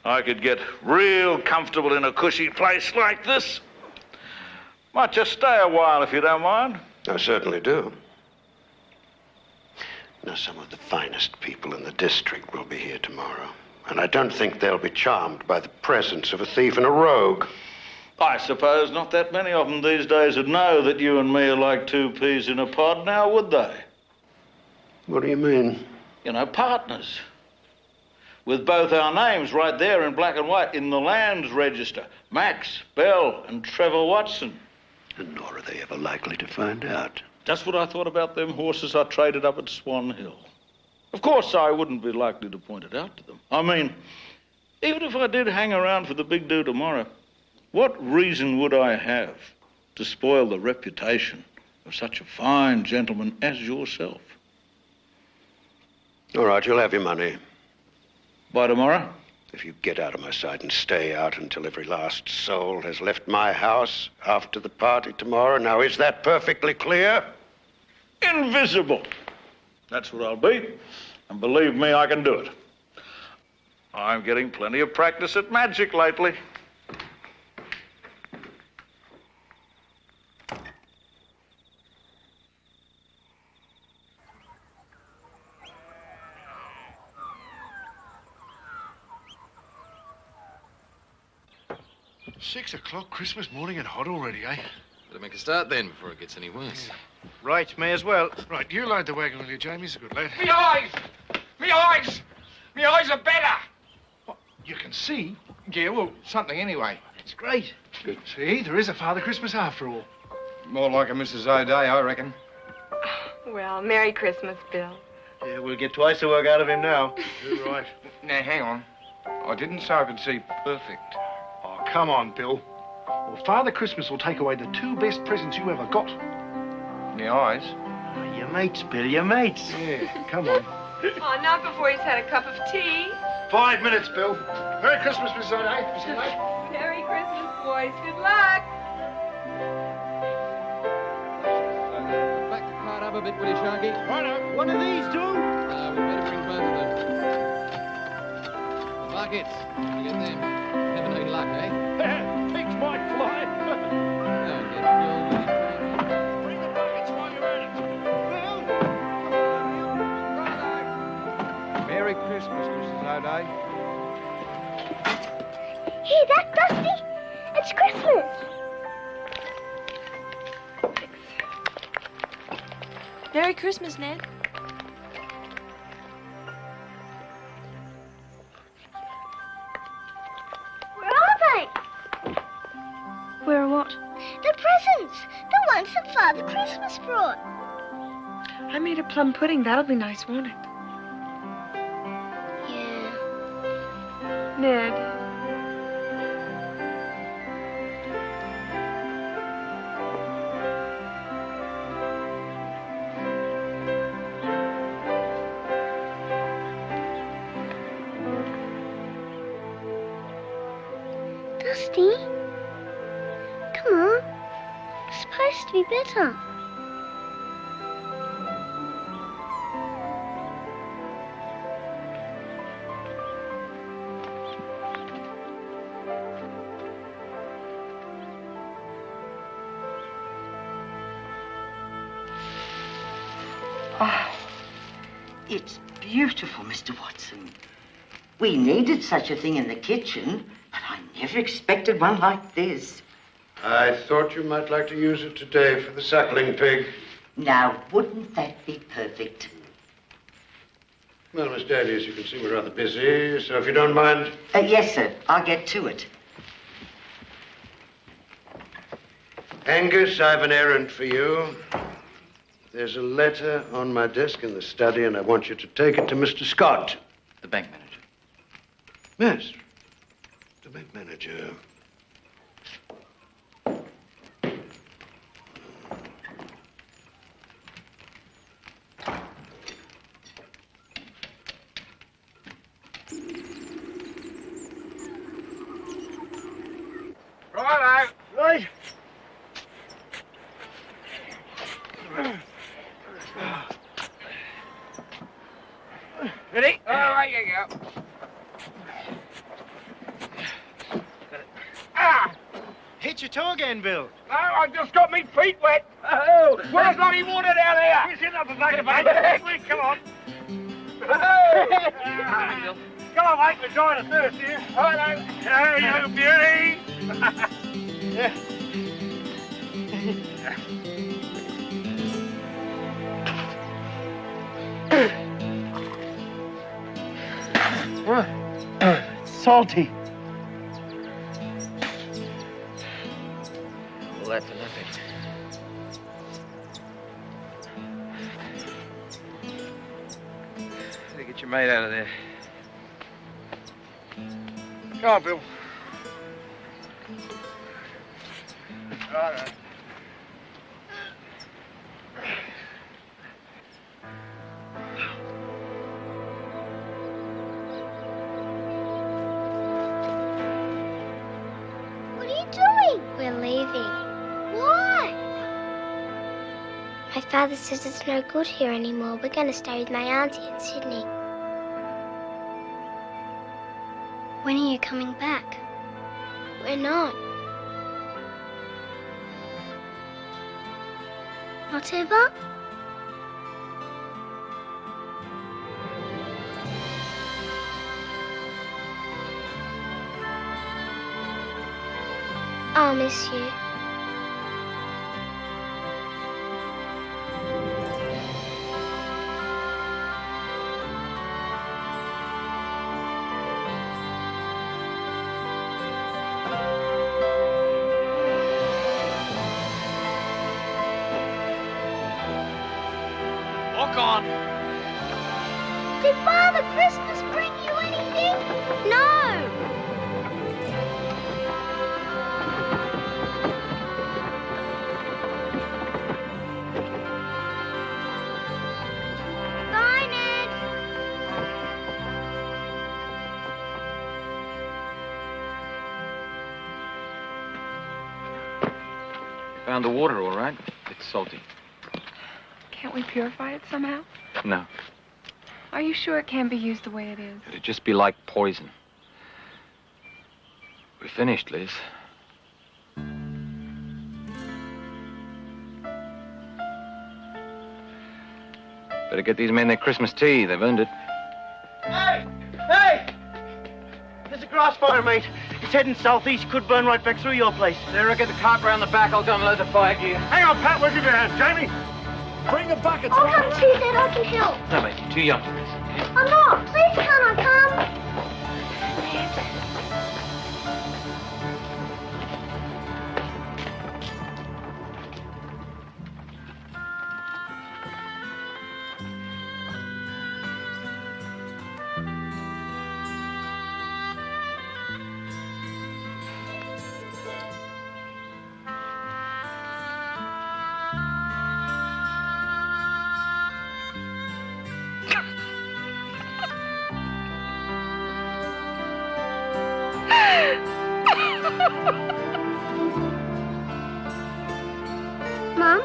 I could get real comfortable in a cushy place like this. Might just stay a while if you don't mind. I certainly do. Now, some of the finest people in the district will be here tomorrow. And I don't think they'll be charmed by the presence of a thief and a rogue. I suppose not that many of them these days would know that you and me are like two peas in a pod now, would they? What do you mean? You know, partners. With both our names right there in black and white in the lands register. Max, Bell, and Trevor Watson. And nor are they ever likely to find out. That's what I thought about them horses I traded up at Swan Hill. Of course, I wouldn't be likely to point it out to them. I mean, even if I did hang around for the big do tomorrow, what reason would I have to spoil the reputation of such a fine gentleman as yourself? All right, you'll have your money. By tomorrow? If you get out of my sight and stay out until every last soul has left my house after the party tomorrow. Now, is that perfectly clear? Invisible. That's what I'll be. And believe me, I can do it. I'm getting plenty of practice at magic lately. Six o'clock, Christmas morning and hot already, eh? Better make a start then before it gets any worse. Right, may as well. Right, you load the wagon, will you, Jamie? He's a good lad. Me eyes! Me eyes! Me eyes are better! What, you can see? Yeah, well, something anyway. It's great. Good. See, there is a Father Christmas after all. More like a Mrs. O'Day, I reckon. Well, Merry Christmas, Bill. Yeah, we'll get twice the work out of him now. You're right. Now, hang on. I didn't say I could see perfect. Oh, come on, Bill. Well, Father Christmas will take away the two best presents you ever got. Me eyes? Oh, your mates, Bill, your mates. Yeah, come on. Oh, not before he's had a cup of tea. 5 minutes, Bill. Merry Christmas, Miss O'Day. See you later. Merry Christmas, boys. Good luck. Back the cart up a bit, will you, Sharky? Righto. One of these two? We better bring both of them. The buckets. You get them. Never any luck, eh? Pigs might fly. Bring the buckets while you're at it. Merry Charlie. Hear that, Dusty? It's Christmas. Merry Christmas, Ned. Where are they? Where are what? The presents. The ones that Father Christmas brought. I made a plum pudding. That'll be nice, won't it? Yeah. Ned. Dusty? Come on. It's supposed to be better. Oh, it's beautiful, Mr. Watson. We needed such a thing in the kitchen, but I never expected one like this. I thought you might like to use it today for the suckling pig. Now, wouldn't that be perfect? Well, Miss Daly, as you can see, we're rather busy, so if you don't mind... Yes, sir. I'll get to it. Angus, I've an errand for you. There's a letter on my desk in the study, and I want you to take it to Mr. Scott. The bank manager. Yes, the bank manager. Righto. Right. Ready? Oh, right you go. Ah! Hit your toe again, Bill. No, I just got me feet wet. Oh, where's bloody water down here? He's in up the back of Quick, come on. Come on, mate, we're dying of thirst here. Hello. Hey, you beauty. Yeah. What? It's salty. Well, that's nothing. Better get your mate out of there. Come on, Bill. All right. What are you doing? We're leaving. Why? My father says it's no good here anymore. We're going to stay with my auntie in Sydney. When are you coming back? We're not. Not ever? I'll miss you. Walk on. Did Father Christmas bring you anything? No. Bye, Ned. Found the water, all right. It's salty. Can't we purify it somehow? No, Are you sure it can't be used the way it is? it'd just be like poison. We finished, Liz. Better get these men their Christmas tea. They've earned it. Hey! Hey! bushfire, mate. It's heading southeast. Could burn right back through your place. Sarah, get the cart round the back. I'll go and load the fire gear. Hang on, Pat. Where's your hand, Jamie? Bring the buckets. I'll come too, Dad. I can help. No, mate, you're too young for this. I'm not. Please can't I come? Mom?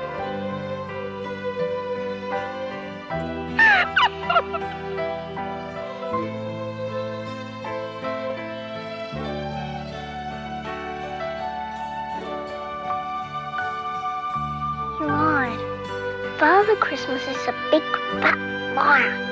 You lied. Father Christmas is a big fat liar.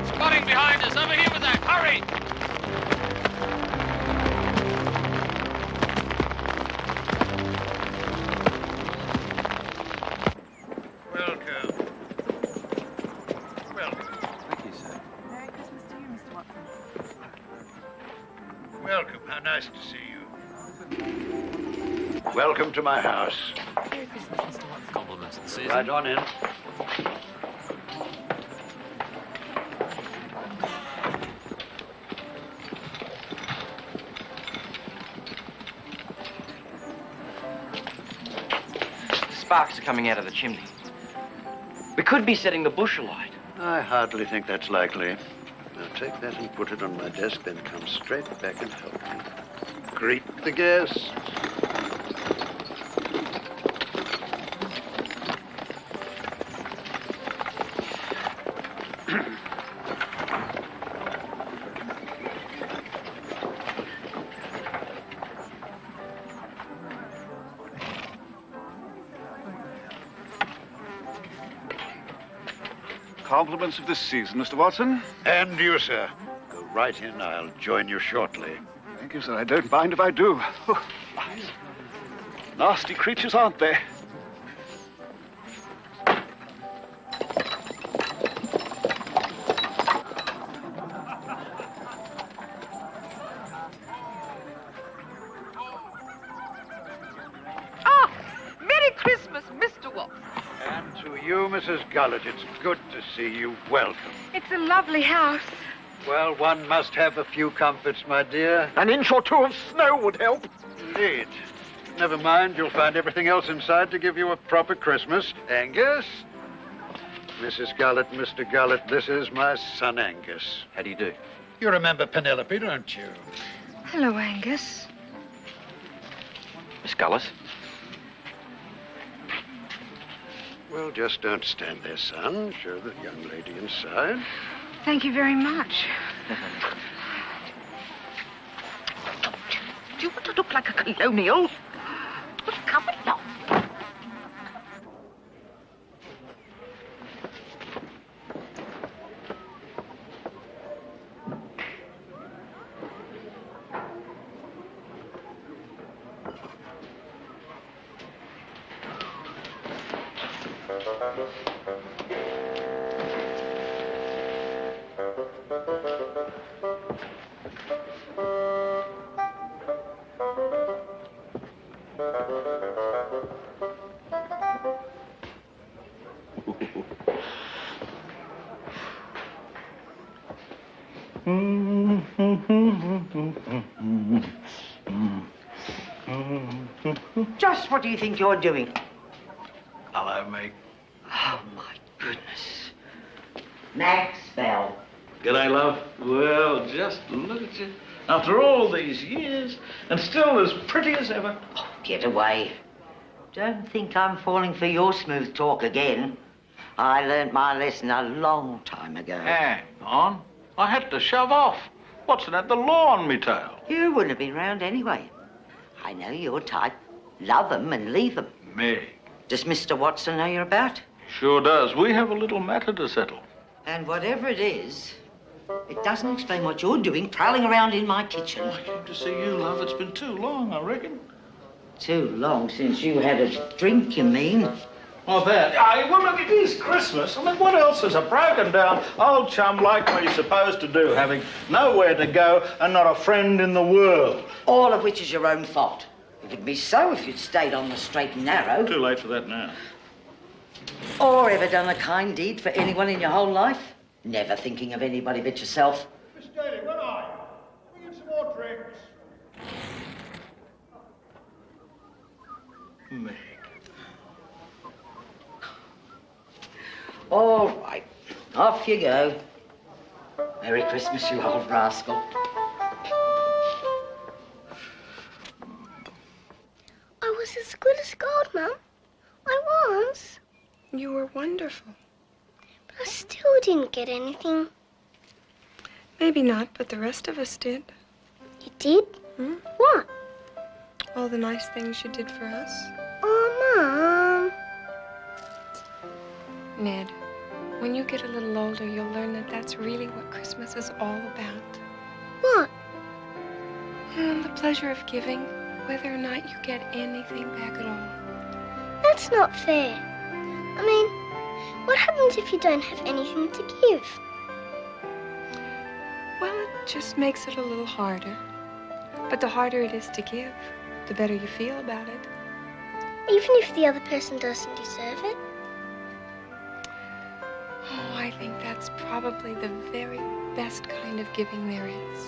Spotting behind us. Over here with that. Hurry! Welcome. Welcome. Thank you, sir. Merry Christmas to you, Mr. Watson. Welcome. How nice to see you. Welcome to my house. Merry Christmas, Mr. Watson. Compliments of the season. Right on in. Sparks are coming out of the chimney. We could be setting the bush alight. I hardly think that's likely. Now take that and put it on my desk, then come straight back and help me. Greet the guests. Compliments of this season, Mr. Watson. And you, sir. Go right in. I'll join you shortly. Thank you, sir. I don't mind if I do. Oh, nasty creatures, aren't they? Ah! Merry Christmas, Mr. Watson. And to you, Mrs. Gullett, it's good to see you. Welcome. It's a lovely house. Well, one must have a few comforts, my dear. An inch or two of snow would help. Indeed. Never mind, you'll find everything else inside to give you a proper Christmas. Angus? Mrs. Gullett, Mr. Gullett, this is my son Angus. How do you do? You remember Penelope, don't you? Hello, Angus. Miss Gullis? Well, just don't stand there, son. Show the young lady inside. Thank you very much. Do you want to look like a colonial? Well, come along. Christ, what do you think you're doing? Hello, Meg. Oh, my goodness. Max Bell. G'day, love. Well, just look at you. After all these years, and still as pretty as ever. Oh, get away. Don't think I'm falling for your smooth talk again. I learnt my lesson a long time ago. Hang on. I had to shove off. What's that, the law on me tail? You wouldn't have been round anyway. I know your type. Love them and leave them. Meg. Does Mr. Watson know you're about? Sure does. We have a little matter to settle. And whatever it is, it doesn't explain what you're doing prowling around in my kitchen. I came to see you, love. It's been too long, I reckon. Too long since you had a drink, you mean? Oh, that. Well, look, it is Christmas. I mean, what else is a broken down old chum like me supposed to do, having nowhere to go and not a friend in the world? All of which is your own fault. It would be so if you'd stayed on the straight and narrow. Too late for that now. Or ever done a kind deed for anyone in your whole life. Never thinking of anybody but yourself. Miss Daly, where are you? We need some more drinks. Meg. All right. Off you go. Merry Christmas, you old rascal. I was as good as gold, Mum. I was. You were wonderful. But I still didn't get anything. Maybe not, but the rest of us did. You did? Hmm? What? All the nice things you did for us. Oh, Mum. Ned, when you get a little older, you'll learn that that's really what Christmas is all about. What? The pleasure of giving, whether or not you get anything back at all. That's not fair. I mean, what happens if you don't have anything to give? Well, it just makes it a little harder. But the harder it is to give, the better you feel about it. Even if the other person doesn't deserve it? Oh, I think that's probably the very best kind of giving there is.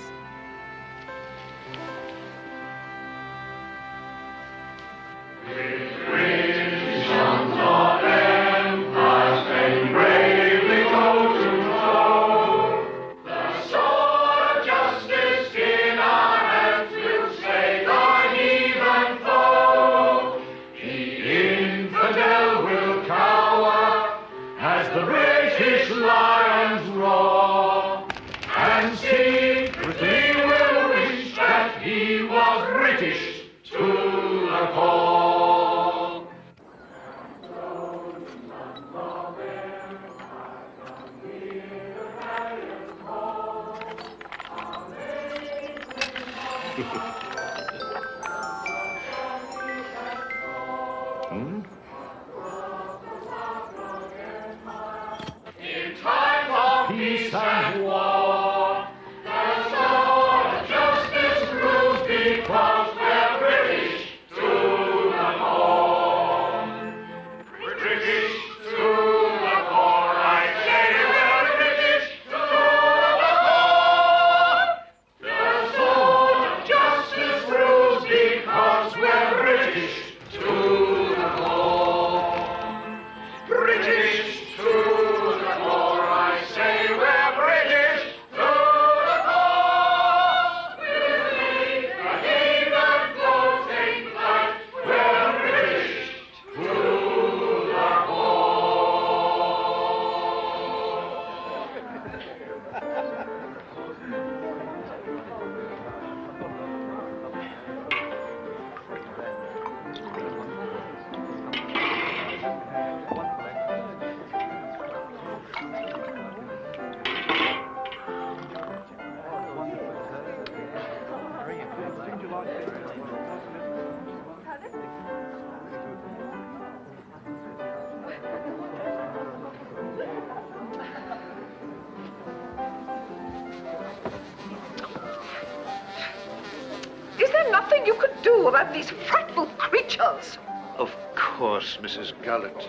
Is there nothing you could do about these frightful creatures? Of course, Mrs. Gullett.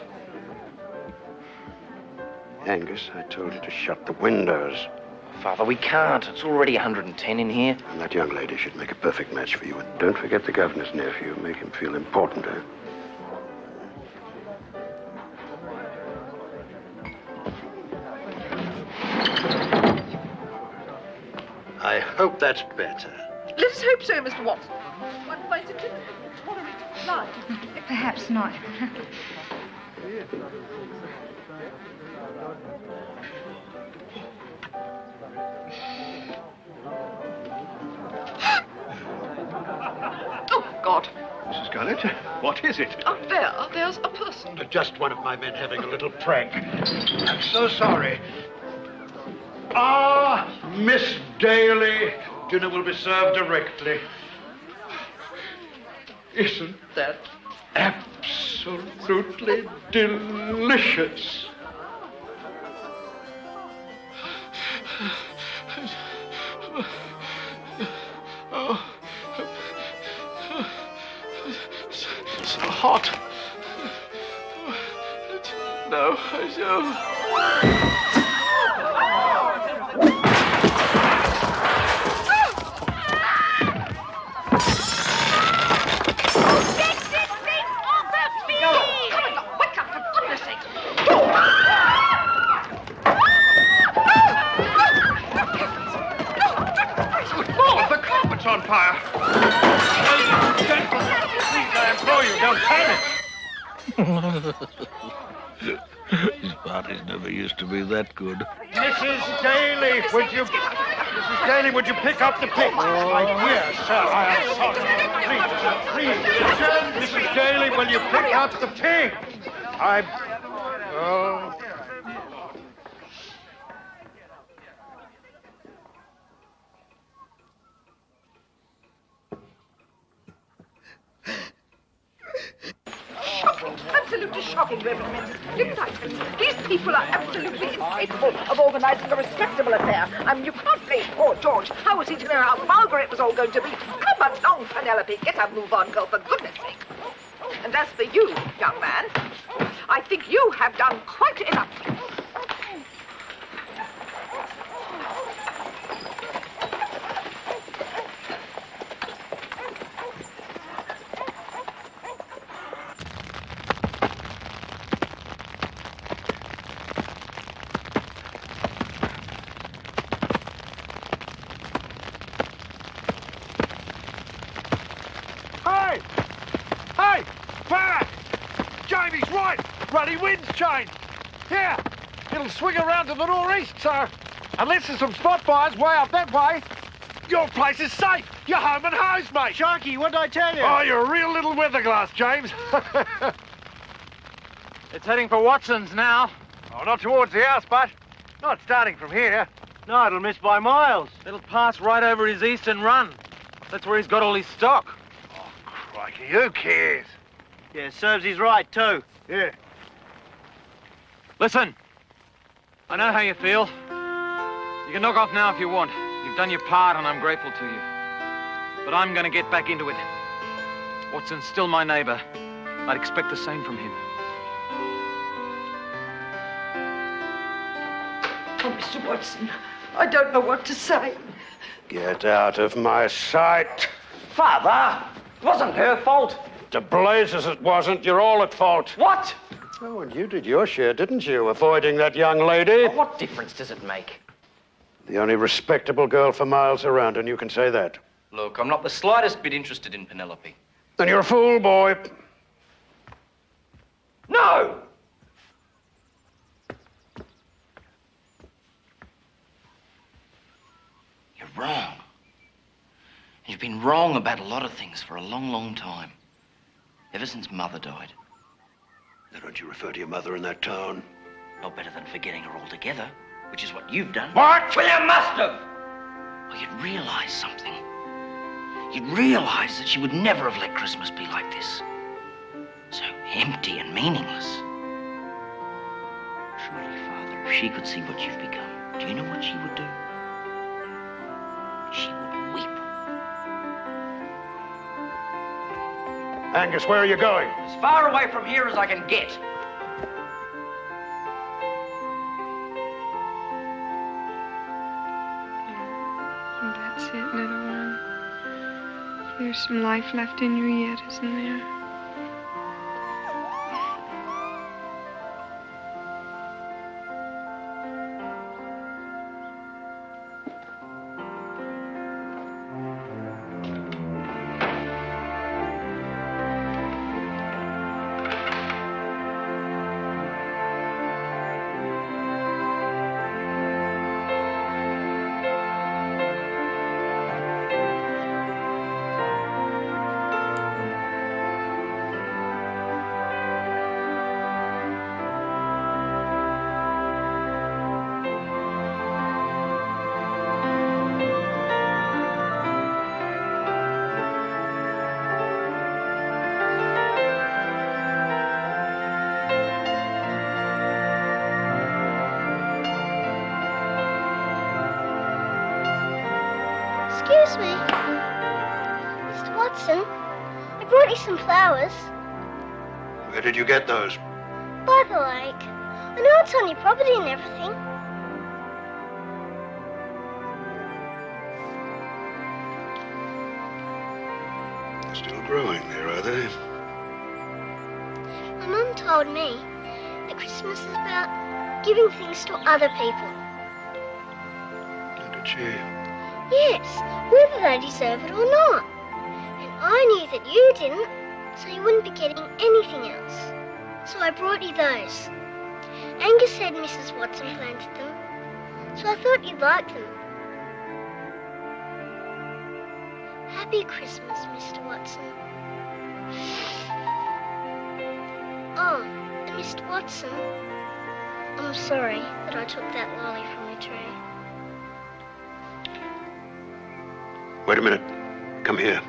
Angus, I told you to shut the windows. Father, we can't. It's already 110 in here. And that young lady should make a perfect match for you. And don't forget the governor's nephew. Make him feel important, eh? I hope that's better. Let us hope so, Mr. Watson. One finds it difficult to tolerate life. Perhaps not. Oh, God. Mrs. Gunnett, what is it? Up there's a person. Just one of my men having a little prank. I'm so sorry. Ah, Miss Daly. Dinner will be served directly. Isn't that absolutely delicious? Oh, so hot. No, no. On fire. Ladies and gentlemen, please, I implore you, don't panic. His parties never used to be that good. Mrs. Daly, would you pick up the pick? Oh, my dear sir, I am sorry. Please, Mrs. Daly, will you pick up the pig? Oh. Shocking, absolutely shocking, Reverend Menzies. These people are absolutely incapable of organising a respectable affair. I mean, you can't blame poor George. How was he to know how vulgar it was all going to be? Come along, Penelope, get a move on, girl, for goodness sake. And as for you, young man, I think you have done quite enough. Hey! Fire! Jamie's right! Ruddy wind's changed! Here! It'll swing around to the northeast, sir. Unless there's some spot fires way up that way. Your place is safe! You're home and hosed, mate! Sharky, what did I tell you? Oh, you're a real little weatherglass, James. It's heading for Watson's now. Oh, not towards the house, but not starting from here. No, it'll miss by miles. It'll pass right over his eastern run. That's where he's got all his stock. Crikey, who cares? Yeah, serves he's right, too. Yeah. Listen, I know how you feel. You can knock off now if you want. You've done your part and I'm grateful to you. But I'm going to get back into it. Watson's still my neighbour. I'd expect the same from him. Oh, Mr. Watson, I don't know what to say. Get out of my sight. Father, it wasn't her fault. To blazes it wasn't. You're all at fault. What? Oh, and you did your share, didn't you? Avoiding that young lady. Well, what difference does it make? The only respectable girl for miles around, and you can say that. Look, I'm not the slightest bit interested in Penelope. Then you're a fool, boy. No! You're wrong. You've been wrong about a lot of things for a long, long time. Ever since Mother died. Now, don't you refer to your mother in that tone? Not better than forgetting her altogether, which is what you've done. What? Well, you must have! Well, you'd realise something. You'd realise that she would never have let Christmas be like this. So empty and meaningless. Surely, Father, if she could see what you've become, do you know what she would do? She would weep. Angus, where are you going? As far away from here as I can get. That's it, little one. There's some life left in you yet, isn't there? Excuse me. Mr. Watson, I brought you some flowers. Where did you get those? By the lake. I know it's on your property and everything. Still growing there, are they? My mum told me that Christmas is about giving things to other people. Did she? Yes, whether they deserve it or not. And I knew that you didn't, so you wouldn't be getting anything else. So I brought you those. Angus said Mrs. Watson planted them, so I thought you'd like them. Happy Christmas, Mr. Watson. Oh, and Mr. Watson, I'm sorry that I took that lolly from your tree. Wait a minute. Come here.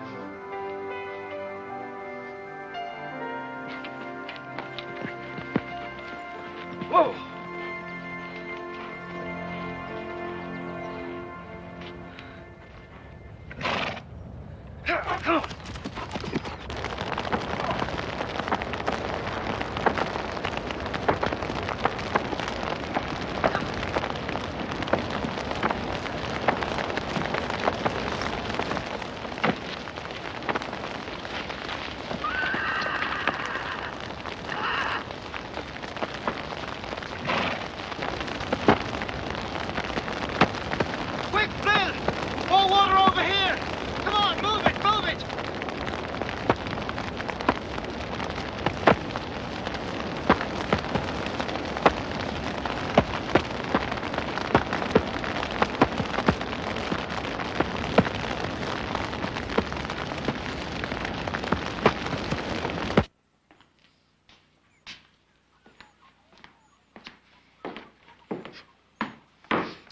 Whoa! Quick, Phil! More water over here! Come on, move it, move it!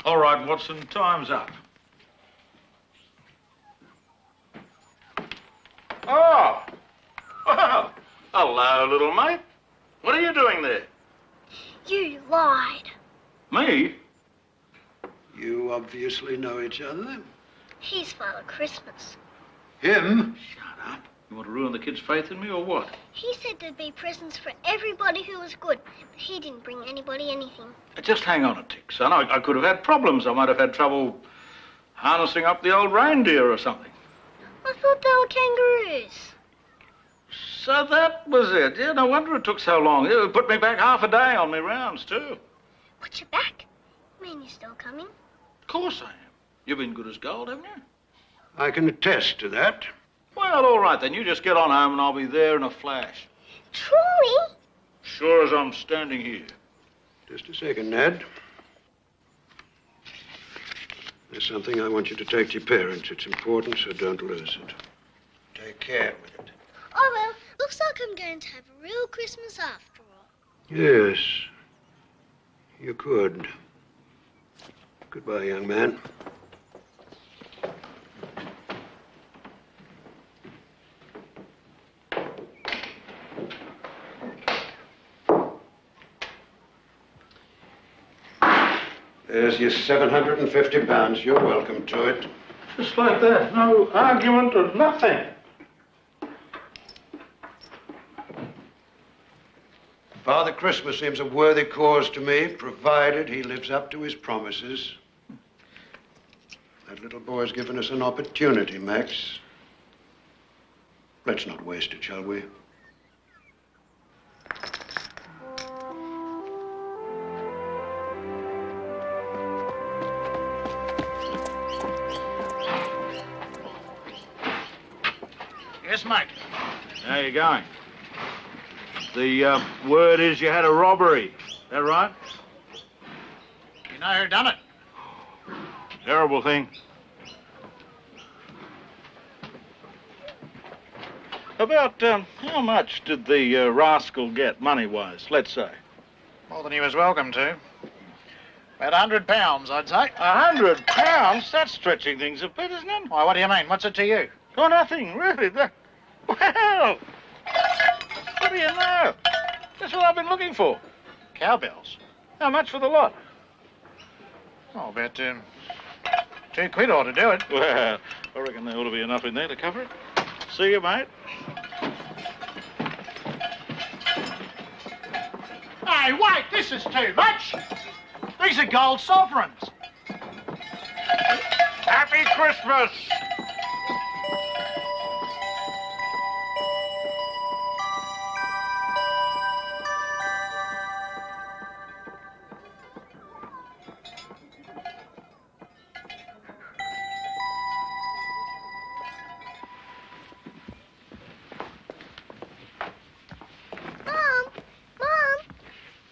All right, Watson, time's up. Oh! Well, hello, little mate. What are you doing there? You lied. Me? You obviously know each other. He's Father Christmas. Him? You want to ruin the kid's faith in me or what? He said there'd be presents for everybody who was good, but he didn't bring anybody anything. Just hang on a tick, son. I could have had problems. I might have had trouble harnessing up the old reindeer or something. I thought they were kangaroos. So that was it. Yeah, no wonder it took so long. It put me back half a day on my rounds, too. Put you back? You mean you're still coming? Of course I am. You've been good as gold, haven't you? I can attest to that. Well, all right, then. You just get on home and I'll be there in a flash. Truly? Sure as I'm standing here. Just a second, Ned. There's something I want you to take to your parents. It's important, so don't lose it. Take care with it. Oh, well, looks like I'm going to have a real Christmas after all. Yes, you could. Goodbye, young man. There's your £750. You're welcome to it. Just like that. No argument or nothing. Father Christmas seems a worthy cause to me, provided he lives up to his promises. That little boy's given us an opportunity, Max. Let's not waste it, shall we? Yes, mate. How you going? The word is you had a robbery. Is that right? You know who done it? Terrible thing. About how much did the rascal get, money-wise, let's say? More than he was welcome to. About £100, I'd say. £100? That's stretching things a bit, isn't it? Why, what do you mean? What's it to you? Oh, nothing, really. Well, what do you know? That's what I've been looking for. Cowbells. How much for the lot? Oh, about £2 ought to do it. Well, I reckon there ought to be enough in there to cover it. See you, mate. Hey, wait, this is too much. These are gold sovereigns. Happy Christmas!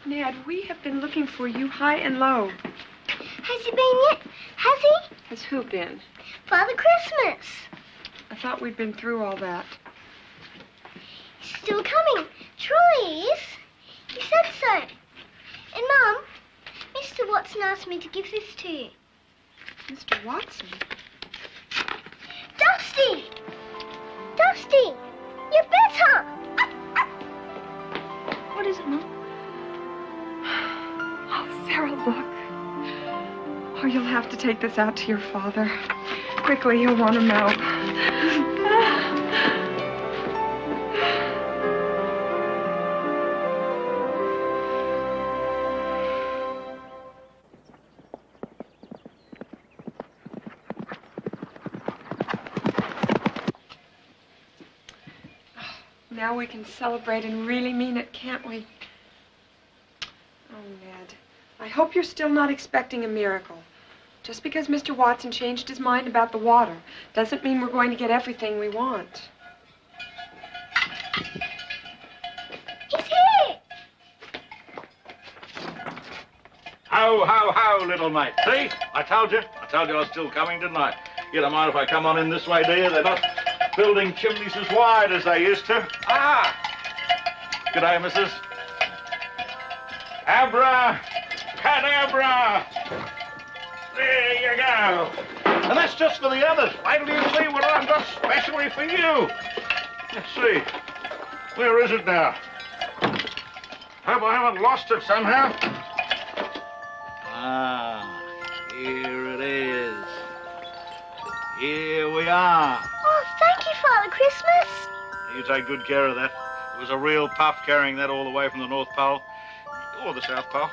Ned, we have been looking for you high and low. Has he been yet? Has he? Has who been? Father Christmas. I thought we'd been through all that. He's still coming. Truly he is. He said so. And, Mum, Mr. Watson asked me to give this to you. Mr. Watson? Dusty! Dusty! You're better! What is it, Mum? Oh, Sarah, look. Oh, you'll have to take this out to your father. Quickly, he'll want to know. Now we can celebrate and really mean it, can't we? Oh, Ned, I hope you're still not expecting a miracle. Just because Mr. Watson changed his mind about the water doesn't mean we're going to get everything we want. He's here! Ho, ho, ho, little mate. See? I told you I was still coming, didn't I? You don't mind if I come on in this way, do you? They're not building chimneys as wide as they used to. Ah! G'day, missus. Abra! Cadabra! There you go. And that's just for the others. Wait till you see what I've got specially for you. Let's see. Where is it now? Hope I haven't lost it somehow. Ah, here it is. Here we are. Oh, thank you, Father Christmas. You take good care of that. It was a real puff carrying that all the way from the North Pole. Or the South Pole.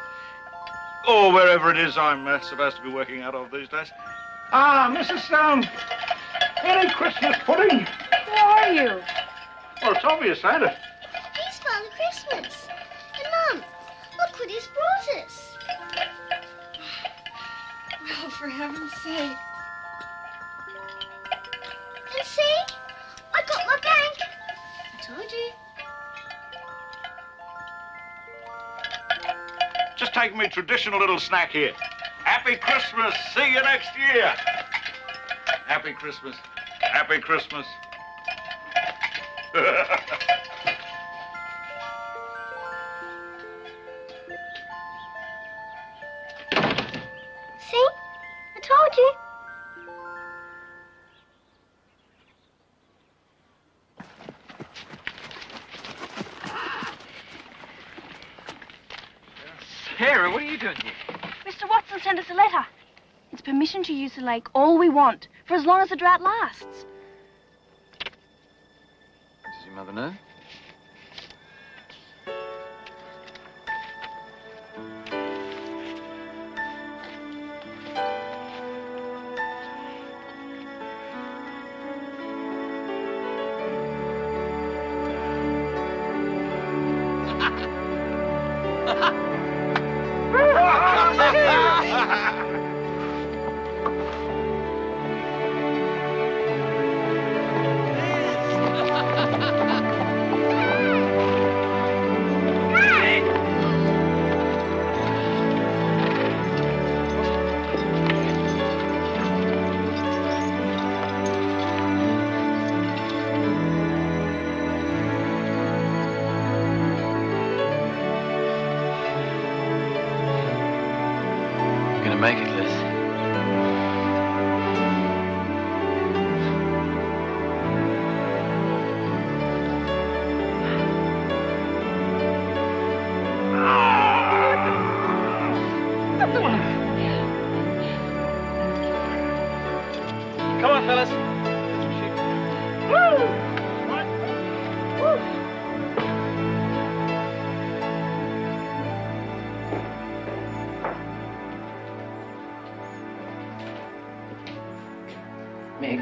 Or wherever it is I'm supposed to be working out of these days. Ah, Mrs. Stone. Any Christmas pudding? Who are you? Well, it's obvious, ain't it? He's Father Christmas. And, Mum, look what he's brought us. Well, for heaven's sake. And see? I got my bank. I told you. Just take me traditional little snack here. Happy Christmas. See you next year. Happy Christmas. Happy Christmas. See? I told you. Sarah, what are you doing here? Mr. Watson sent us a letter. It's permission to use the lake all we want, for as long as the drought lasts. Does your mother know? fellas. Meg,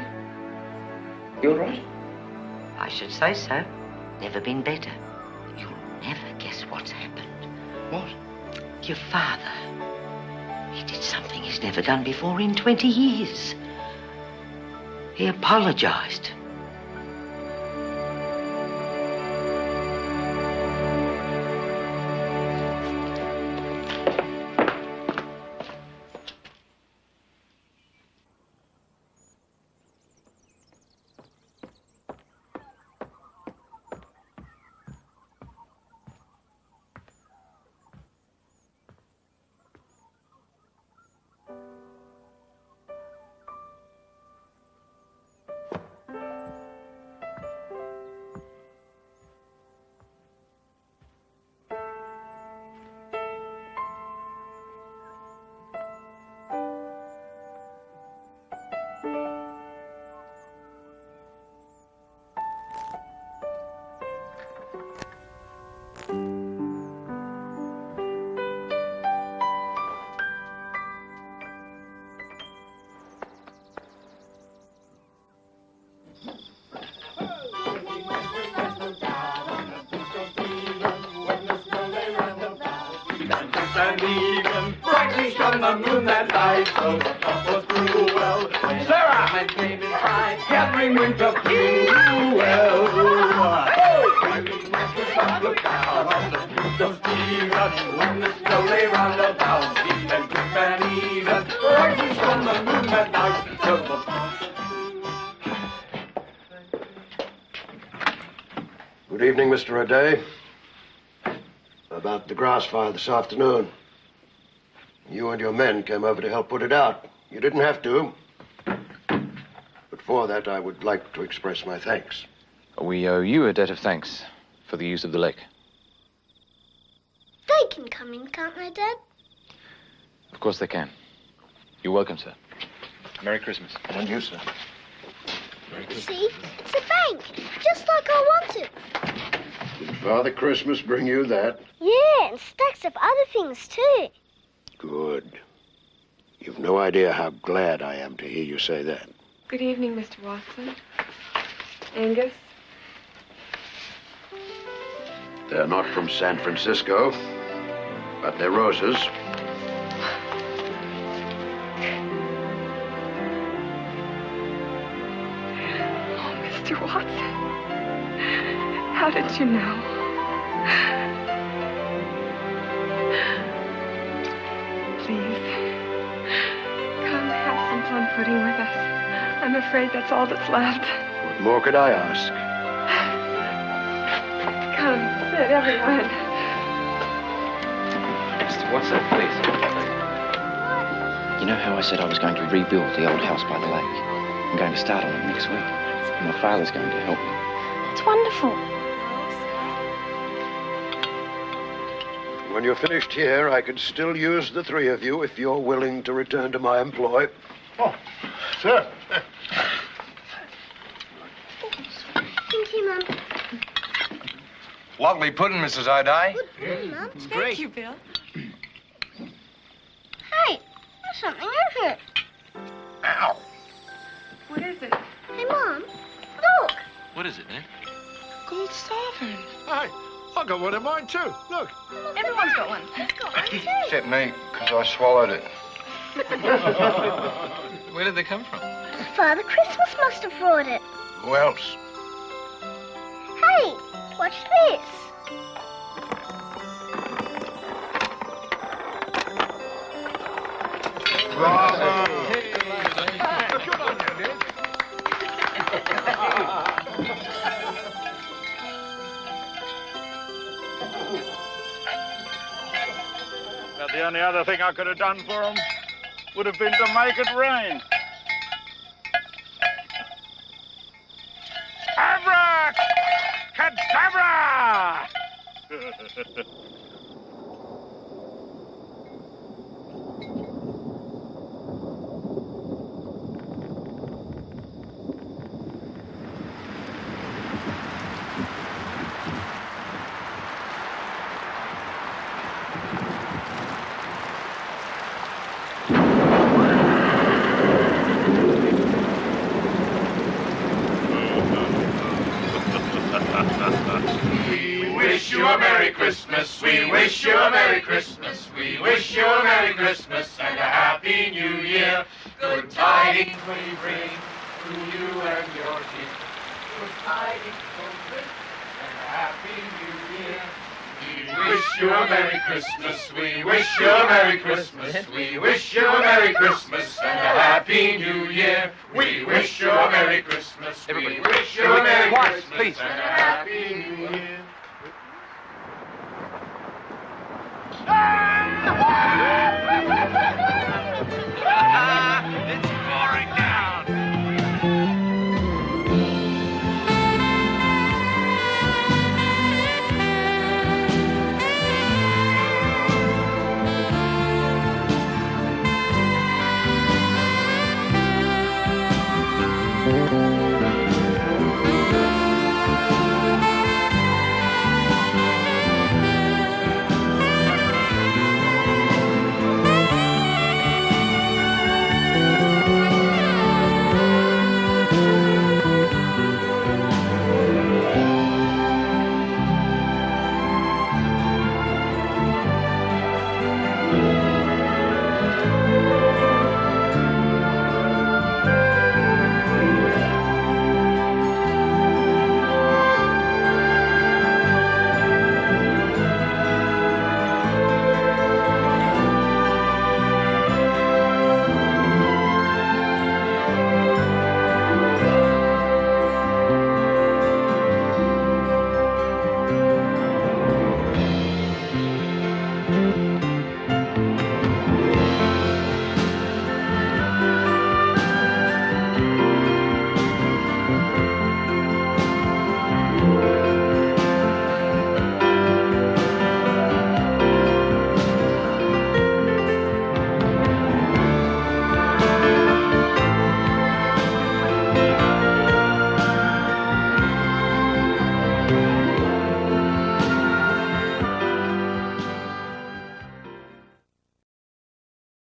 you all right? I should say so. Never been better. You'll never guess what's happened. What? Your father. He did something he's never done before in 20 years. He apologized. And even brightly shone the moon that night, so the thought was cruel. When Sarah had came in pride, gathering winter fuel. Brightly looked down on the streets of Stephen, when the snow lay round about, even quick and even, brightly shone the moon that night, so the Good evening, Mr. O'Day. About the grass fire this afternoon. You and your men came over to help put it out. You didn't have to. But for that, I would like to express my thanks. We owe you a debt of thanks for the use of the lake. They can come in, can't they, Dad? Of course they can. You're welcome, sir. Merry Christmas. And you, sir. See? It's a bank, just like I wanted. Did Father Christmas bring you that? Yeah, and stacks of other things, too. Good. You've no idea how glad I am to hear you say that. Good evening, Mr. Watson. Angus. They're not from San Francisco, but they're roses. Oh, Mr. Watson. How did you know? Please, come have some plum pudding with us. I'm afraid that's all that's left. What more could I ask? Come, sit, everyone. Mr. Watson, please. You know how I said I was going to rebuild the old house by the lake? I'm going to start on it next week. And my father's going to help me. It's wonderful. When you're finished here, I could still use the three of you if you're willing to return to my employ. Oh, sir. Thank you, Mum. Lovely pudding, Mrs. O'Day. Good pudding, Mum. Thank you, Bill. Hey, there's something in here. Ow. What is it? Hey, Mum, look. What is it, man? Gold sovereign. Hey, I got one of mine too. Look. Everyone's got one. I've got one, too. Except me, because I swallowed it. Where did they come from? Father Christmas must have brought it. Who else? Hey, watch this. Bravo. Good on you, Nick. Now, the only other thing I could have done for him would have been to make it rain. Abracadabra! Christmas. We wish you a Merry Christmas. We wish you a Merry Christmas and a Happy New Year. Good tidings we bring to you and your king. Good tidings from Christmas and a Happy New Year. We wish you a Merry Christmas. We wish you a Merry Christmas. We wish you a Merry Christmas and a Happy New Year. We wish you a Merry Christmas. We wish you a Merry Christmas please. and a Happy New Year. Ah!